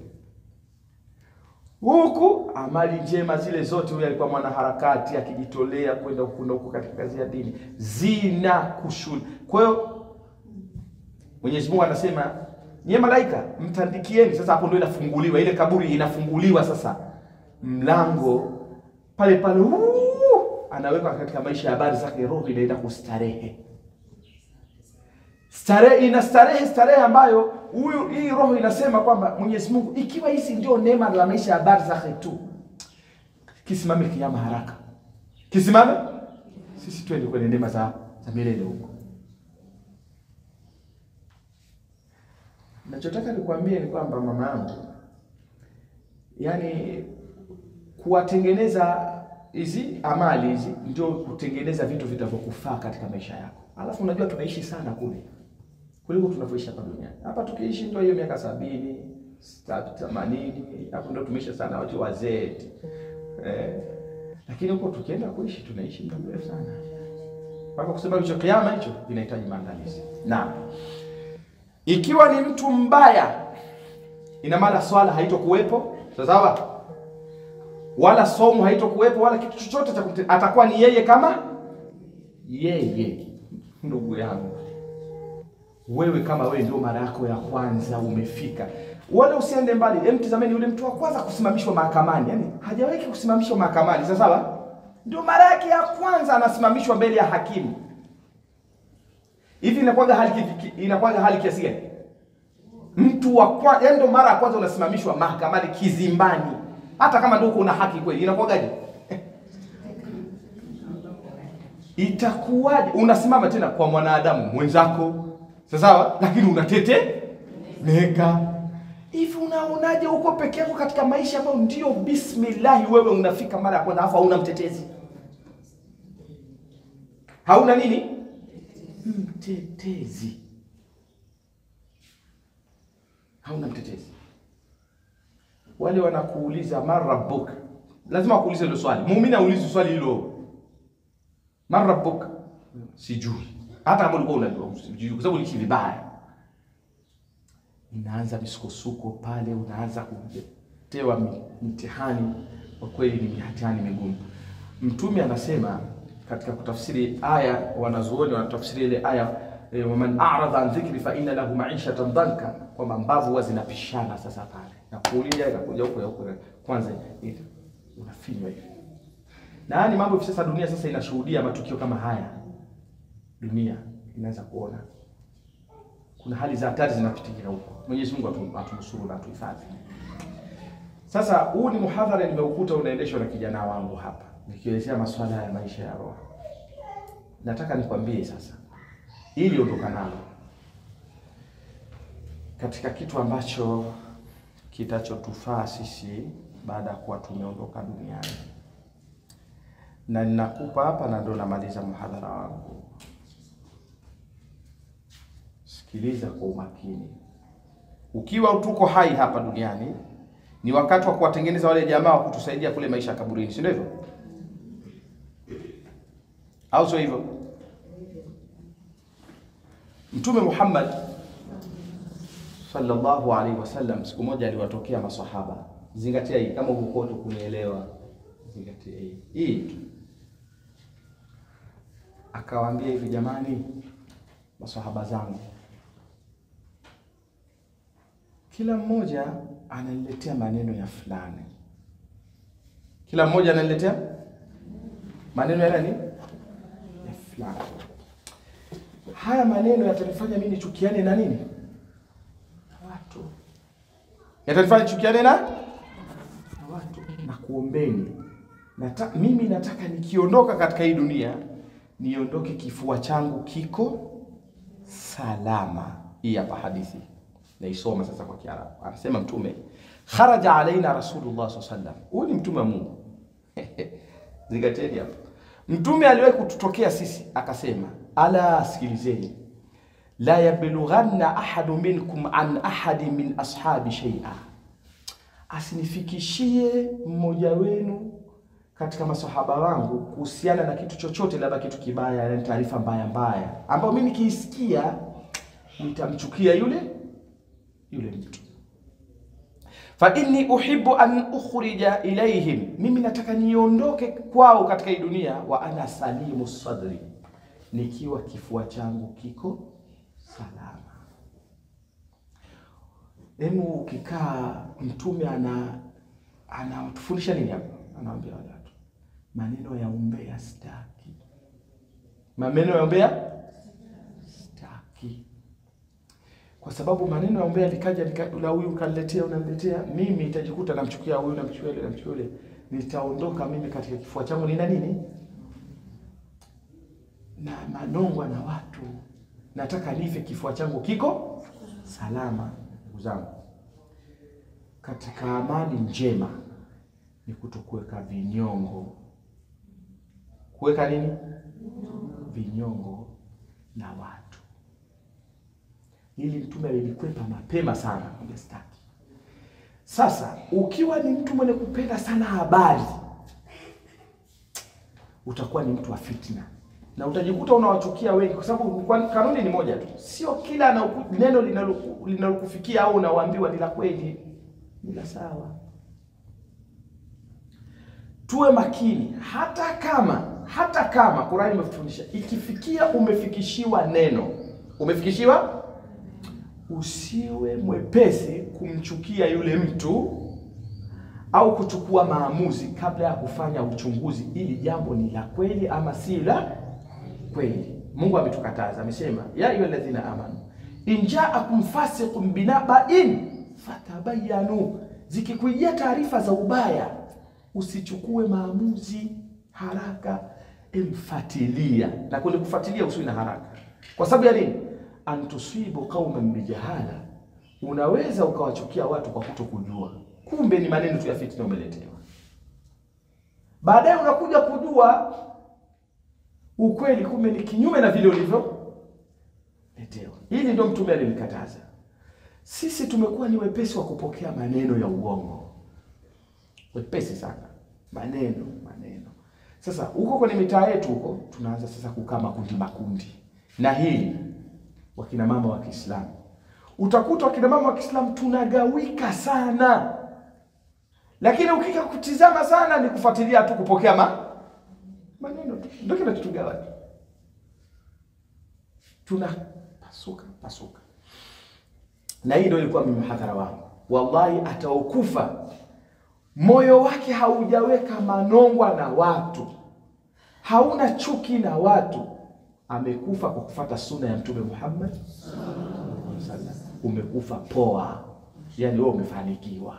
Huku amali njema zile zote, huyu alikuwa mwanaharakati akijitolea kwenda huko katika kazi ya dini, zina kushul. Kwa hiyo Mwenyezi Mungu anasema nyie malaika mtandikieni. Sasa hapo ndio inafunguliwa ile kaburi, inafunguliwa sasa mlango pale pale, anaweka katika maisha ya habari zake, roho inaenda kustarehe. Starehe ambayo hii roho inasema kwamba Mwenyezi Mungu, ikiwa hizi ndio neema za maisha ya habari zake tu, kisimame kiyama haraka. Kisimame sisi twende kwenye neema za milele huko. Nachotaka nikwambie ni kwamba mama yangu, yani kuwatengeneza hizi amali hizi ndio kutengeneza vitu vitavyokufaa katika maisha yako. Alafu unajua tunaishi sana kule kuliko tunavyoishi hapa duniani. Hapa tukiishi ndio hiyo miaka 70, 80, hapo ndio tumeisha sana watu wazee. Lakini huko tukienda kuishi tunaishi muda mrefu sana. Mpaka kusema hicho kiyama hicho inahitaji maandalizi. Na ikiwa ni mtu mbaya, ina maana swala haitokuwepo, sawa? Wala somo haitokuwepo, wala kitu chochote cha atakuwa ni yeye kama yeye. Ndugu yangu, wewe kama wewe ndio mara yako ya kwanza umefika, wala usiende mbali. Mtizameni yule mtu wa kwanza kusimamishwa mahakamani, yani hajawahi kusimamishwa mahakamani, sawa? Ndio mara yake ya kwanza anasimamishwa mbele ya hakimu. Hivi inakuwa hali kiasi gani? Mtu wa kwanza ndio mara ya kwanza unasimamishwa mahakamani kizimbani, hata kama ndio kuna haki kweli, inakuwaje? Itakuwaje unasimama tena kwa mwanadamu mwenzako, sawa, lakini unatetemeka? Hivi unaonaje uko peke yako katika maisha ambayo ndio bismillah wewe unafika mara ya kwanza, afa hauna mtetezi? Hauna nini? Mtetezi. Hauna mtetezi. Wale wanakuuliza marabbuka, lazima kuulize hilo swali. Muumini aulize swali hilo. Marabbuka? Sijui. Hata kama ulikuwa unajua sijui, kwa sababu uliishi vibaya. Unaanza misukosuko pale, unaanza kutewa mtihani. Kwa kweli ni mtihani migumu. Mtume anasema katika kutafsiri aya, wanazuoni wanatafsiri ile aya, waman a'rada an dhikri fa inna lahu ma'ishatan dhanka, kwamba mbavu huwa zinapishana sasa pale. Na kuulia inakuja huko kwanza hivi unafinywa hivi. Na ni mambo sasa, dunia sasa inashuhudia matukio kama haya. Dunia inaanza kuona kuna hali za hatari zinapitika huko. Mwenyezi Mungu atunusuru na atuhifadhi. Sasa huu ni muhadhara nimeukuta unaendeshwa na kijana wangu hapa, nikielezea masuala ya maisha ya roho. Nataka nikwambie sasa, ili ondoka nalo katika kitu ambacho kitachotufaa sisi baada ya kuwa tumeondoka duniani. Na ninakupa hapa na ndo namaliza muhadhara wangu. Sikiliza kwa umakini. Ukiwa tuko hai hapa duniani, ni wakati wa kuwatengeneza wale jamaa wa kutusaidia kule maisha ya kaburini, si ndivyo? Au sio hivyo? Mtume Muhammad sallallahu alaihi wasallam siku moja aliwatokea maswahaba. Zingatia hii kama uko kunielewa. Zingatia hii. Hii tu. Akawaambia hivi, jamani maswahaba zangu, kila mmoja ananiletea maneno ya fulani. Kila mmoja ananiletea maneno ya nani? Ya fulani. haya maneno yatanifanya mimi nichukiane na nini? Na watu. Yatanifanya nichukiane na watu. Na kuombeni. Mimi nataka nikiondoka katika hii dunia, niondoke kifua changu kiko salama. Hii hapa hadithi. Naisoma sasa kwa Kiarabu. Anasema Mtume, kharaja alaina Rasulullah sallallahu alaihi wasallam. Huyu ni mtume wa Mungu. Zingateni hapa. Mtume aliwahi kututokea sisi akasema, ala sikilizeni, la yablughanna ahadu minkum an ahadi min ashabi shay'a, asinifikishie mmoja wenu katika masahaba wangu kuhusiana na kitu chochote, labda kitu kibaya, na taarifa mbaya ambayo mimi nikiisikia nitamchukia yule mtu. Fa inni uhibbu an ukhrija ilayhim, mimi nataka niondoke kwao katika hii dunia, wa ana salimu sadri, nikiwa kifua changu kiko salama. Hemu ukikaa, Mtume anatufundisha nini hapa? Anawaambia watu maneno ya umbea sitaki. Maneno ya umbea sitaki. Kwa sababu maneno ya umbea likaja la huyu kaniletea, unamletea, mimi nitajikuta namchukia huyu, namchukia yule, nitaondoka mimi katika kifua changu nina nini? Na manongwa na watu. Nataka nife kifua changu kiko salama. Ndugu zangu, katika amali njema ni kutokuweka vinyongo. Kuweka nini? Vinyongo na watu. Hili Mtume alikwepa mapema sana, ungestaki. Sasa ukiwa ni mtu mwenye kupenda sana habari, utakuwa ni mtu wa fitna. Na utajikuta unawachukia wengi, kwa sababu kanuni ni moja tu. Sio kila neno linalokufikia au unawaambiwa ni la kweli, ni la sawa. Tuwe makini, hata kama Qur'ani imetufundisha, ikifikia umefikishiwa neno, usiwe mwepesi kumchukia yule mtu au kuchukua maamuzi kabla ya kufanya uchunguzi, ili jambo ni la kweli ama si la kweli. Mungu ametukataza, amesema ya ayyuhalladhina amanu in ja'akum fasiqun binaba'in fatabayyanu, zikikujia taarifa za ubaya usichukue maamuzi haraka, emfuatilia. Na kule kufuatilia usiwe na haraka. Kwa sababu ya nini? Antusibu qauman bijahala, unaweza ukawachukia watu kwa kutokujua, kumbe ni maneno tu ya fitna umeletewa. Baadaye unakuja kujua ukweli, kumbe ni kinyume na vile ulivyo letewa. Hili ndio Mtume alinikataza. Sisi tumekuwa ni wepesi wa kupokea maneno ya uongo, wepesi sana, maneno. Sasa huko kwenye mitaa yetu huko tunaanza sasa kukaa makundi. Na hili wakina mama wa Kiislamu, utakuta wakina mama wa Kiislamu tunagawika sana, lakini ukika kutizama sana ni kufuatilia tu kupokea maneno, ndio kile tutugawa. Tunapasuka. Na hii ndio ilikuwa mhadhara wangu. Wallahi ataokufa moyo wake haujaweka manongwa na watu, hauna chuki na watu, amekufa kwa kufuata sunna ya Mtume Muhammad sallallahu alaihi wasallam. Umekufa poa, yani wewe umefanikiwa.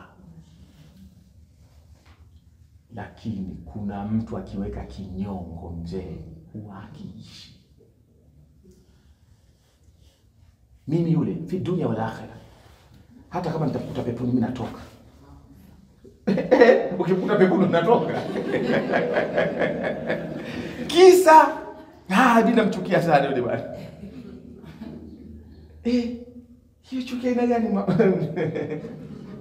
Lakini kuna mtu akiweka kinyongo, mzee, huwa akiishi. Mimi yule fi dunia wal akhirah, hata kama nitakuta peponi mimi natoka. Ukikuta peponi unatoka. Kisa bila mchukia sana yule bwana. Hiyo chukia ina gani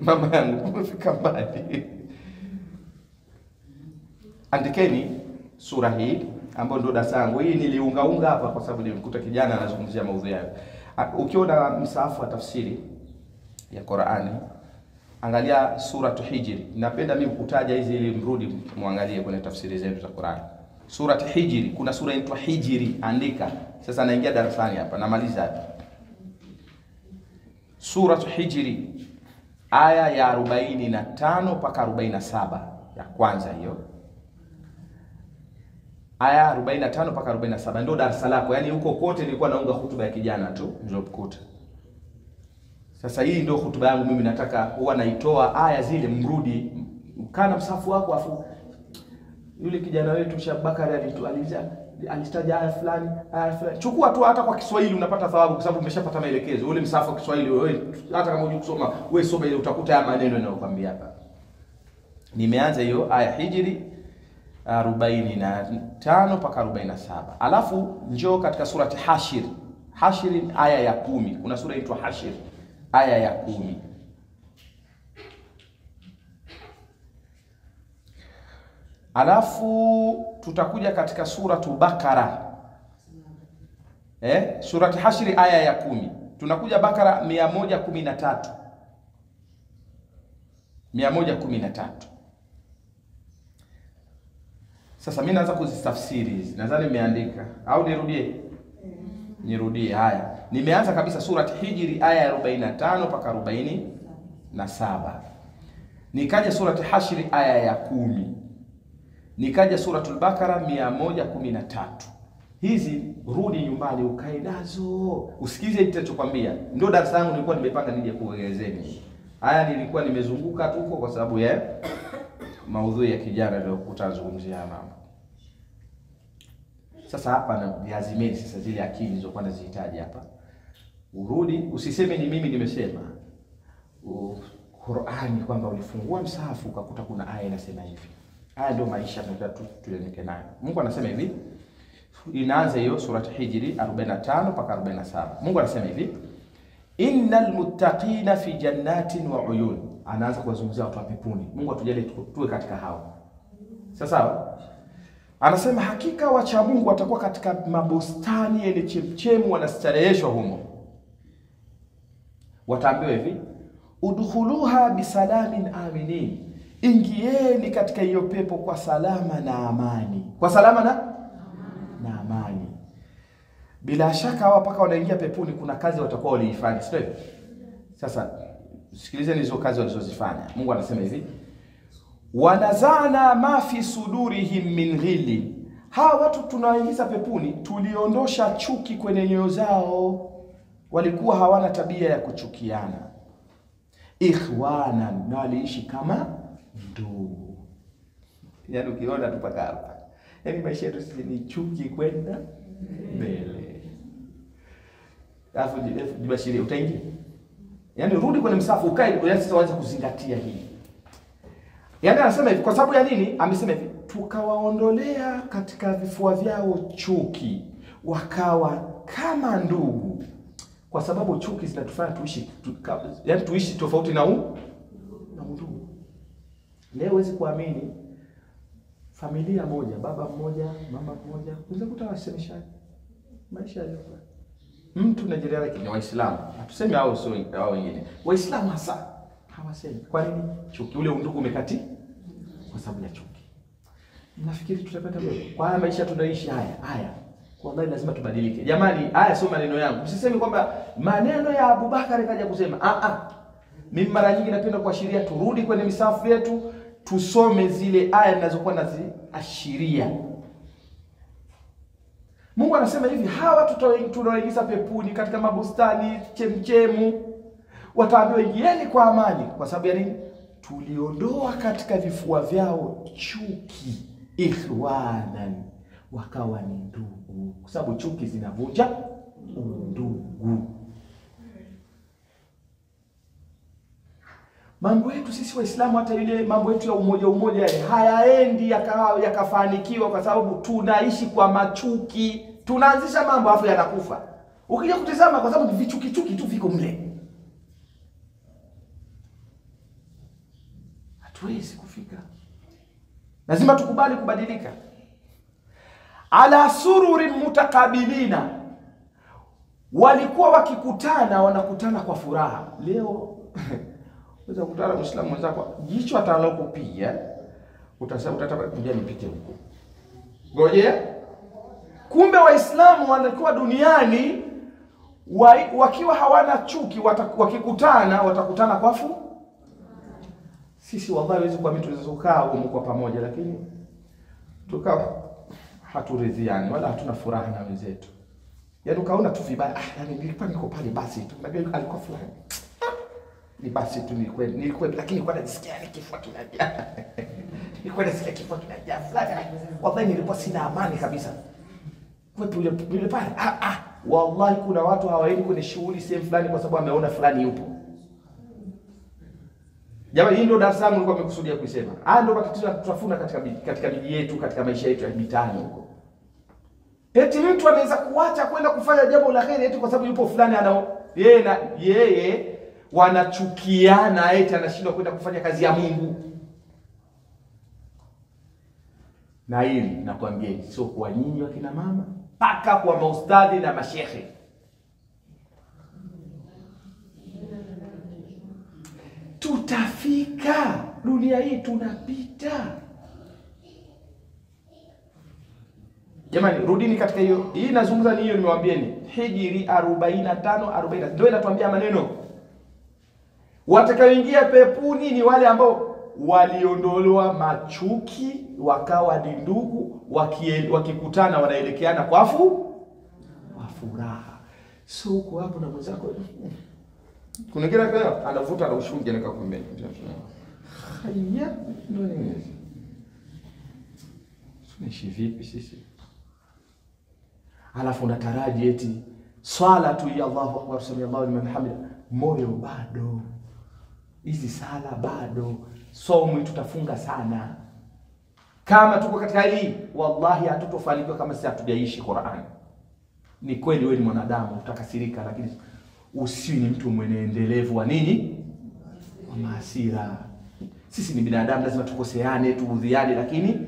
mama yangu? Umefika mbali. Andikeni sura hii ambayo ndio darasa yangu. Hii niliunga hapa kwa sababu nilimkuta kijana anazungumzia maudhui hayo. Ukiona msaafu wa tafsiri ya Qur'ani, angalia sura Hijri. Napenda mimi kutaja hizi ili mrudi muangalie kwenye tafsiri zetu za Qur'ani. Sura Hijri, kuna sura inaitwa Hijri, andika. Sasa naingia darasani hapa, namaliza hapa. Sura Hijri aya ya 45 mpaka 47 ya kwanza hiyo. aya 45 mpaka 47 ndio darasa lako. Yaani huko kote nilikuwa naunga hutuba ya kijana tu ndio kukuta. Sasa hii ndio hutuba yangu mimi, nataka huwa naitoa aya zile, mrudi kana msafu wako afu yule kijana wetu Sheikh Bakari alitaja aya fulani. Chukua tu hata kwa Kiswahili unapata thawabu kwa sababu umeshapata maelekezo. Ule msafu wa Kiswahili wewe hata kama hujui kusoma, wewe soma ile utakuta haya maneno ninayokuambia hapa. Nimeanza hiyo aya Hijri 45 mpaka 47. Alafu njoo katika surati Hashir. Hashir aya ya 10. Kuna sura inaitwa Hashir aya ya 10. Alafu tutakuja katika suratu Bakara. Surati Hashri aya ya 10. Tunakuja Bakara 113. 113. Sasa mimi naanza kuzitafsiri hizi. Nadhani nimeandika au nirudie? Nirudie. Haya. Nimeanza kabisa surati Hijri aya ya 45 mpaka 47. Nikaja surati Hashri aya ya 10. Nikaja suratul Bakara 113. Hizi rudi nyumbani ukae nazo. Usikize nitachokwambia. Ndio darasa langu nilikuwa nimepanga nije kuelezeni. Haya nilikuwa nimezunguka tu kwa sababu ya maudhui ya kijana ndio kutazungumzia mambo. Sasa hapa na lazimeni sasa zile akili zilizokuwa nazihitaji hapa. Urudi, usiseme ni mimi nimesema. Qur'ani kwamba ulifungua msahafu ukakuta kuna aya inasema hivi. Haya ndio maisha tunataka tuelekee nayo. Mungu anasema hivi. Inaanza hiyo surati Hijri 45 mpaka 47. Mungu anasema hivi. Innal muttaqina fi jannatin wa uyun. Anaanza kuwazungumzia watu wa peponi. Mungu atujalie tuwe katika hao. Sasa anasema hakika wacha Mungu watakuwa katika mabustani yenye chemchemu, wanastareheshwa humo. Wataambiwa hivi, udkhuluha bisalamin aminin. Ingieni katika hiyo pepo kwa salama na amani. Kwa salama na amani. Bila shaka hawa paka wanaingia peponi kuna kazi watakuwa waliifanya, sio? Sasa sikilizeni hizo kazi walizozifanya. Mungu anasema hivi, wanazana ma fi sudurihim min ghilli. Hawa watu tunaoingiza peponi tuliondosha chuki kwenye nyoyo zao. Walikuwa hawana tabia ya kuchukiana. Ikhwana, na waliishi kama ndugu. Yaani ukiona tu paka hapa. Yaani maisha yetu sisi ni chuki kwenda mbele. Alafu jibashiria utaingia. Yaani rudi kwenye msafu ukae sasa uanze kuzingatia hii. Yaani anasema hivi kwa sababu ya nini? Amesema hivi tukawaondolea katika vifua vyao chuki, wakawa kama ndugu. Kwa sababu chuki zinatufanya tuishi yaani tuishi tofauti na ndugu. Leo huwezi kuamini familia moja, baba mmoja, mama mmoja, unaweza kuta wasemeshana maisha yao. Mtu na jirani yake ni Waislamu. Hatusemi hao sio hao wengine. Waislamu hasa hawasemi. Kwa nini? Chuki, ule undugu umekati kwa sababu ya chuki. Nafikiri tutapata kwa haya maisha tunaishi haya. Wallahi lazima tubadilike. Jamani, haya sio maneno yangu. Msisemi kwamba maneno ya Abubakar kaja kusema. Mimi mara nyingi napenda kuashiria turudi kwenye misafu yetu, tusome zile aya zinazokuwa naziashiria. Mungu anasema hivi, hawa tunaoingiza peponi katika mabustani chemchemu, wataambiwa ingieni kwa amani. Kwa sababu ya nini? Tuliondoa katika vifua vyao chuki. Ikhwanan, wakawa ni ndugu. Kwa sababu chuki zinavunja undugu. Mambo yetu sisi Waislamu, hata ile mambo yetu ya umoja yale hayaendi yakafanikiwa kwa sababu tunaishi kwa machuki. Tunaanzisha mambo afu yanakufa. Ukija kutazama kwa sababu vichuki tu viko mle. Hatuwezi kufika. Lazima tukubali kubadilika. Ala sururin mutakabilina. Walikuwa wakikutana wanakutana kwa furaha. Leo unaweza kukutana na Muislamu mwenzako, jicho atalokupiga, utasema utataka kuja nipite huko. Ngoje. Kumbe Waislamu walikuwa duniani wakiwa hawana chuki, wakikutana watakutana kwa furaha. Sisi wallahi hawezi kuamini tunaweza kukaa huko kwa pamoja, lakini tukao haturidhiani wala hatuna furaha na wenzetu. Yaani ukaona tu vibaya, yani nilikuwa niko pale basi tu. Unajua alikuwa fulani. Ni basi tu nilikuwa lakini kwa najisikia ni kifua kinajaa. Nilikuwa nasikia kifua kinajaa fulani. Wallahi nilikuwa sina amani kabisa. Kwa yule pale, wallahi kuna watu hawaendi kwenye shughuli sehemu fulani kwa sababu ameona fulani yupo. Jamani, hii ndio darasa langu nilikuwa nimekusudia kusema. Ndio matatizo tutafuna katika miji yetu, katika maisha yetu ya mitaani huko. Eti mtu anaweza kuacha kwenda kufanya jambo la kheri eti kwa sababu yupo fulani yeye wanachukiana, eti anashindwa kwenda kufanya kazi ya Mungu. Na hili nakwambia sio kwa nyinyi wakina mama, mpaka kwa maustadhi na mashehe. Tutafika, dunia hii tunapita. Jamani, rudini katika hiyo. Hii nazungumza ni hiyo nimewaambieni. Hijri 45 ndio inatuambia maneno. Watakaoingia peponi ni wale ambao waliondolewa machuki, wakawa ni ndugu, wakikutana wanaelekeana kwa furaha. So uko hapo na mwenzako. Kuna kila kwa anavuta na ushungi anaka kumbeni. Haya, ndio nini? Tunaishi vipi sisi? Alafu unataraji eti swala tu ya Allahu Akbar sallallahu liman hamida, moyo bado. Hizi sala bado. Somo tutafunga sana. Kama tuko katika hali, wallahi hatutofanikiwa kama sisi hatujaishi Qur'an. Ni kweli wewe ni mwanadamu, utakasirika, lakini usiwi ni mtu mwenye endelevu wa nini? Wa maasira. Sisi ni binadamu, lazima tukoseane, tuudhiane, lakini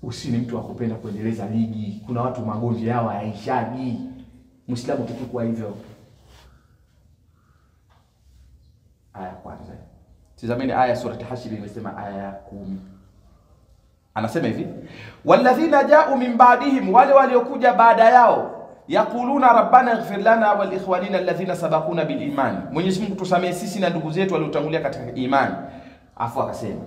usiwi ni mtu wa kupenda kuendeleza ligi. Kuna watu magomvi yao hayaishagi. Muislamu tukikuwa hivyo. Aya kwanza. Tazameni aya surati Hashir imesema aya 10. Anasema hivi, walladhina ja'u min ba'dihim, wale waliokuja baada yao, yaquluna rabbana ighfir lana wa li ikhwanina alladhina sabaquna bil iman. Mwenyezi Mungu tusamee sisi na ndugu zetu waliotangulia katika imani. Afu akasema,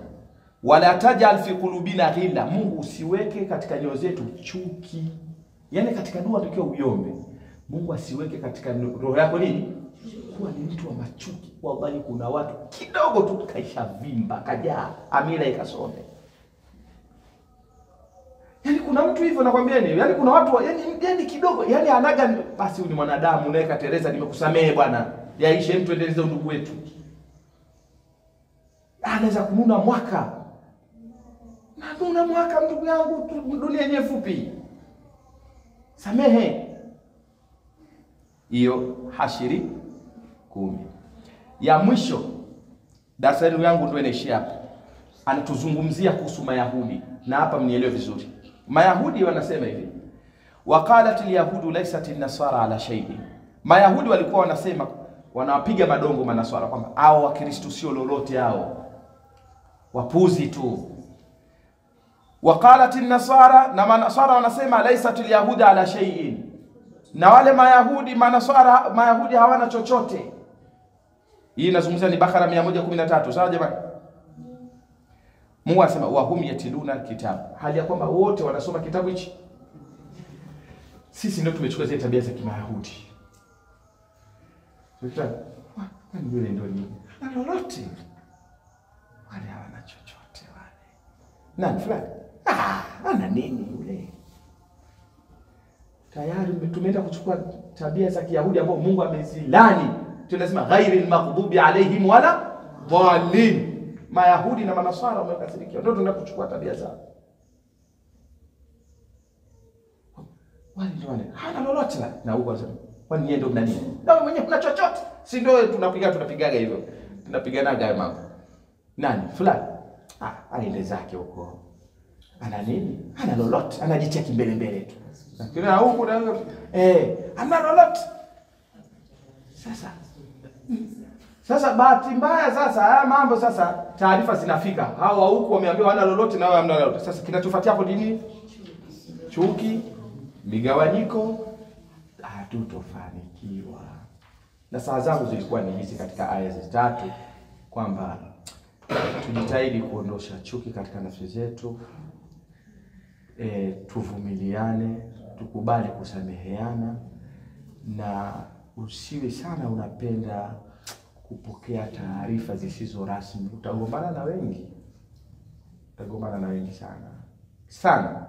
wala tajal fi qulubina ghilla, Mungu usiweke katika nyoyo zetu chuki. Yaani katika dua tukiwa uiombe, Mungu asiweke katika roho yako nini? Kuwa ni mtu wa machuki. Wallahi kuna watu kidogo tu kaisha vimba, kajaa, amira ikasome. Yaani kuna mtu hivyo nakwambieni, yaani kuna watu yaani kidogo, yaani anaga basi ni mwanadamu naye katereza, nimekusamehe bwana. Yaishe mtu endeleze ndugu wetu. Anaweza kununa mwaka. Na kununa mwaka ndugu yangu, dunia yenyewe fupi. Samehe. Hiyo Hashiri 10. Ya mwisho darasa yangu ndio inaishia hapa. Anatuzungumzia kuhusu Mayahudi, na hapa mnielewe vizuri. Mayahudi wanasema hivi, waqalat alyahudu laysat an-nasara ala shay'in. Mayahudi walikuwa wanasema, wanawapiga madongo manaswara kwamba hao Wakristo sio lolote, hao wapuzi tu. Waqalat an-nasara, na manaswara wanasema laysat alyahudu ala shay'in. Na wale Mayahudi manaswara, Mayahudi hawana chochote. Hii inazungumzia ni Bakara 113. Sawa jamani? Mungu anasema wa hum yatiluna kitabu, hali ya kwamba wote wanasoma kitabu hichi. Sisi ndio tumechukua zile tabia za Kimayahudi. Kwani yule ndio nini? Na lolote. Wale hawana chochote wale. Nani fulani? Ana nini yule? Tayari tumeenda kuchukua tabia za Kiyahudi ambao Mungu amezilani. Tunasema ghairil maghdubi alaihim wala dhalin. Mayahudi na manaswara wamekasirikia, ndio tunaenda kuchukua tabia zao. Wale hana lolote na huko wanasema, kwani yeye ndio mnani? Na wewe mwenyewe una chochote? Si ndio tunapigaga hivyo. Tunapiganaga hayo mambo. Nani? Fulani. Aende zake huko. Ana nini? Hana lolote, anajitia kimbele tu. Lakini huko na hana lolote. Sasa bahati mbaya sasa haya mambo sasa taarifa zinafika. Hawa huko wameambiwa hana lolote na wao hamna lolote. Sasa kinachofuatia hapo nini? Chuki, migawanyiko, hatutofanikiwa. Na saa zangu zilikuwa ni hizi katika aya zitatu kwamba tujitahidi kuondosha chuki katika nafsi zetu. tuvumiliane, tukubali kusameheana, na usiwe sana unapenda kupokea taarifa zisizo rasmi. Utagombana na wengi. Sana.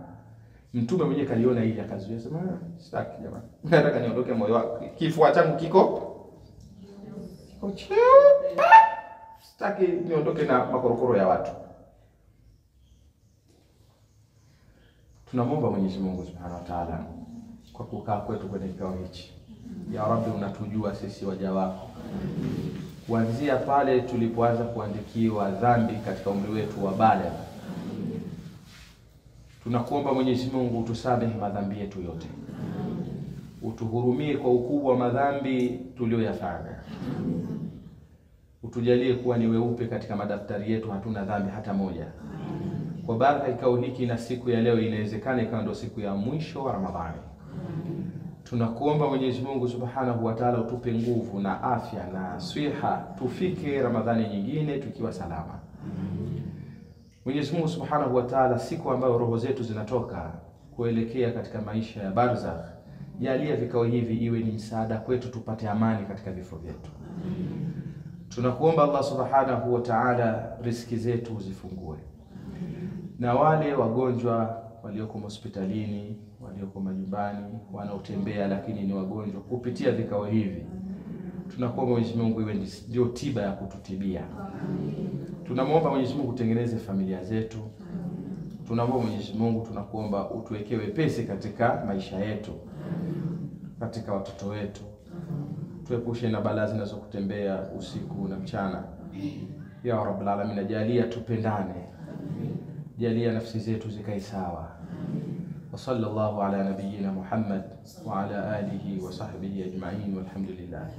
Mtume mwenyewe kaliona hili akazuia, sema sitaki jamani. Nataka niondoke moyo wako. Kifua changu kiko cheupe. Sitaki niondoke na makorokoro ya watu. Tunamwomba Mwenyezi Mungu Subhanahu wa Ta'ala kwa kukaa kwetu kwenye kikao hichi. Ya Rabbi, unatujua sisi waja wako. Kuanzia pale tulipoanza kuandikiwa dhambi katika umri wetu wa baligh. Tunakuomba Mwenyezi Mungu utusamehe madhambi yetu yote. Utuhurumie kwa ukubwa wa madhambi tuliyoyafanya. Utujalie kuwa ni weupe katika madaftari yetu, hatuna dhambi hata moja. Kwa baraka kikao hiki na siku ya leo, inawezekana ikawa ndio siku ya mwisho wa Ramadhani. Tunakuomba Mwenyezi Mungu Subhanahu wa Ta'ala utupe nguvu na afya na swiha, tufike Ramadhani nyingine tukiwa salama. Mwenyezi Mungu Subhanahu wa Ta'ala, siku ambayo roho zetu zinatoka kuelekea katika maisha ya barzakh, jalia vikao hivi iwe ni msaada kwetu, tupate amani katika vifo vyetu. Tunakuomba Allah Subhanahu wa Ta'ala, riziki zetu uzifungue, na wale wagonjwa walioko hospitalini, walioko majumbani, wanaotembea lakini ni wagonjwa, kupitia vikao hivi tunakuomba Mwenyezi Mungu iwe ndio tiba ya kututibia. Tunamwomba Mwenyezi Mungu utengeneze familia zetu. Tunamwomba Mwenyezi Mungu, tunakuomba utuwekee wepesi katika maisha yetu, katika watoto wetu. Tuepushe na balaa zinazokutembea usiku na mchana. Ya Rabbul Alamin, jalia tupendane. Jalia nafsi zetu zikae sawa. Wa sallallahu ala nabiyyina Muhammad wa ala alihi wa sahbihi ajma'in, walhamdulillah.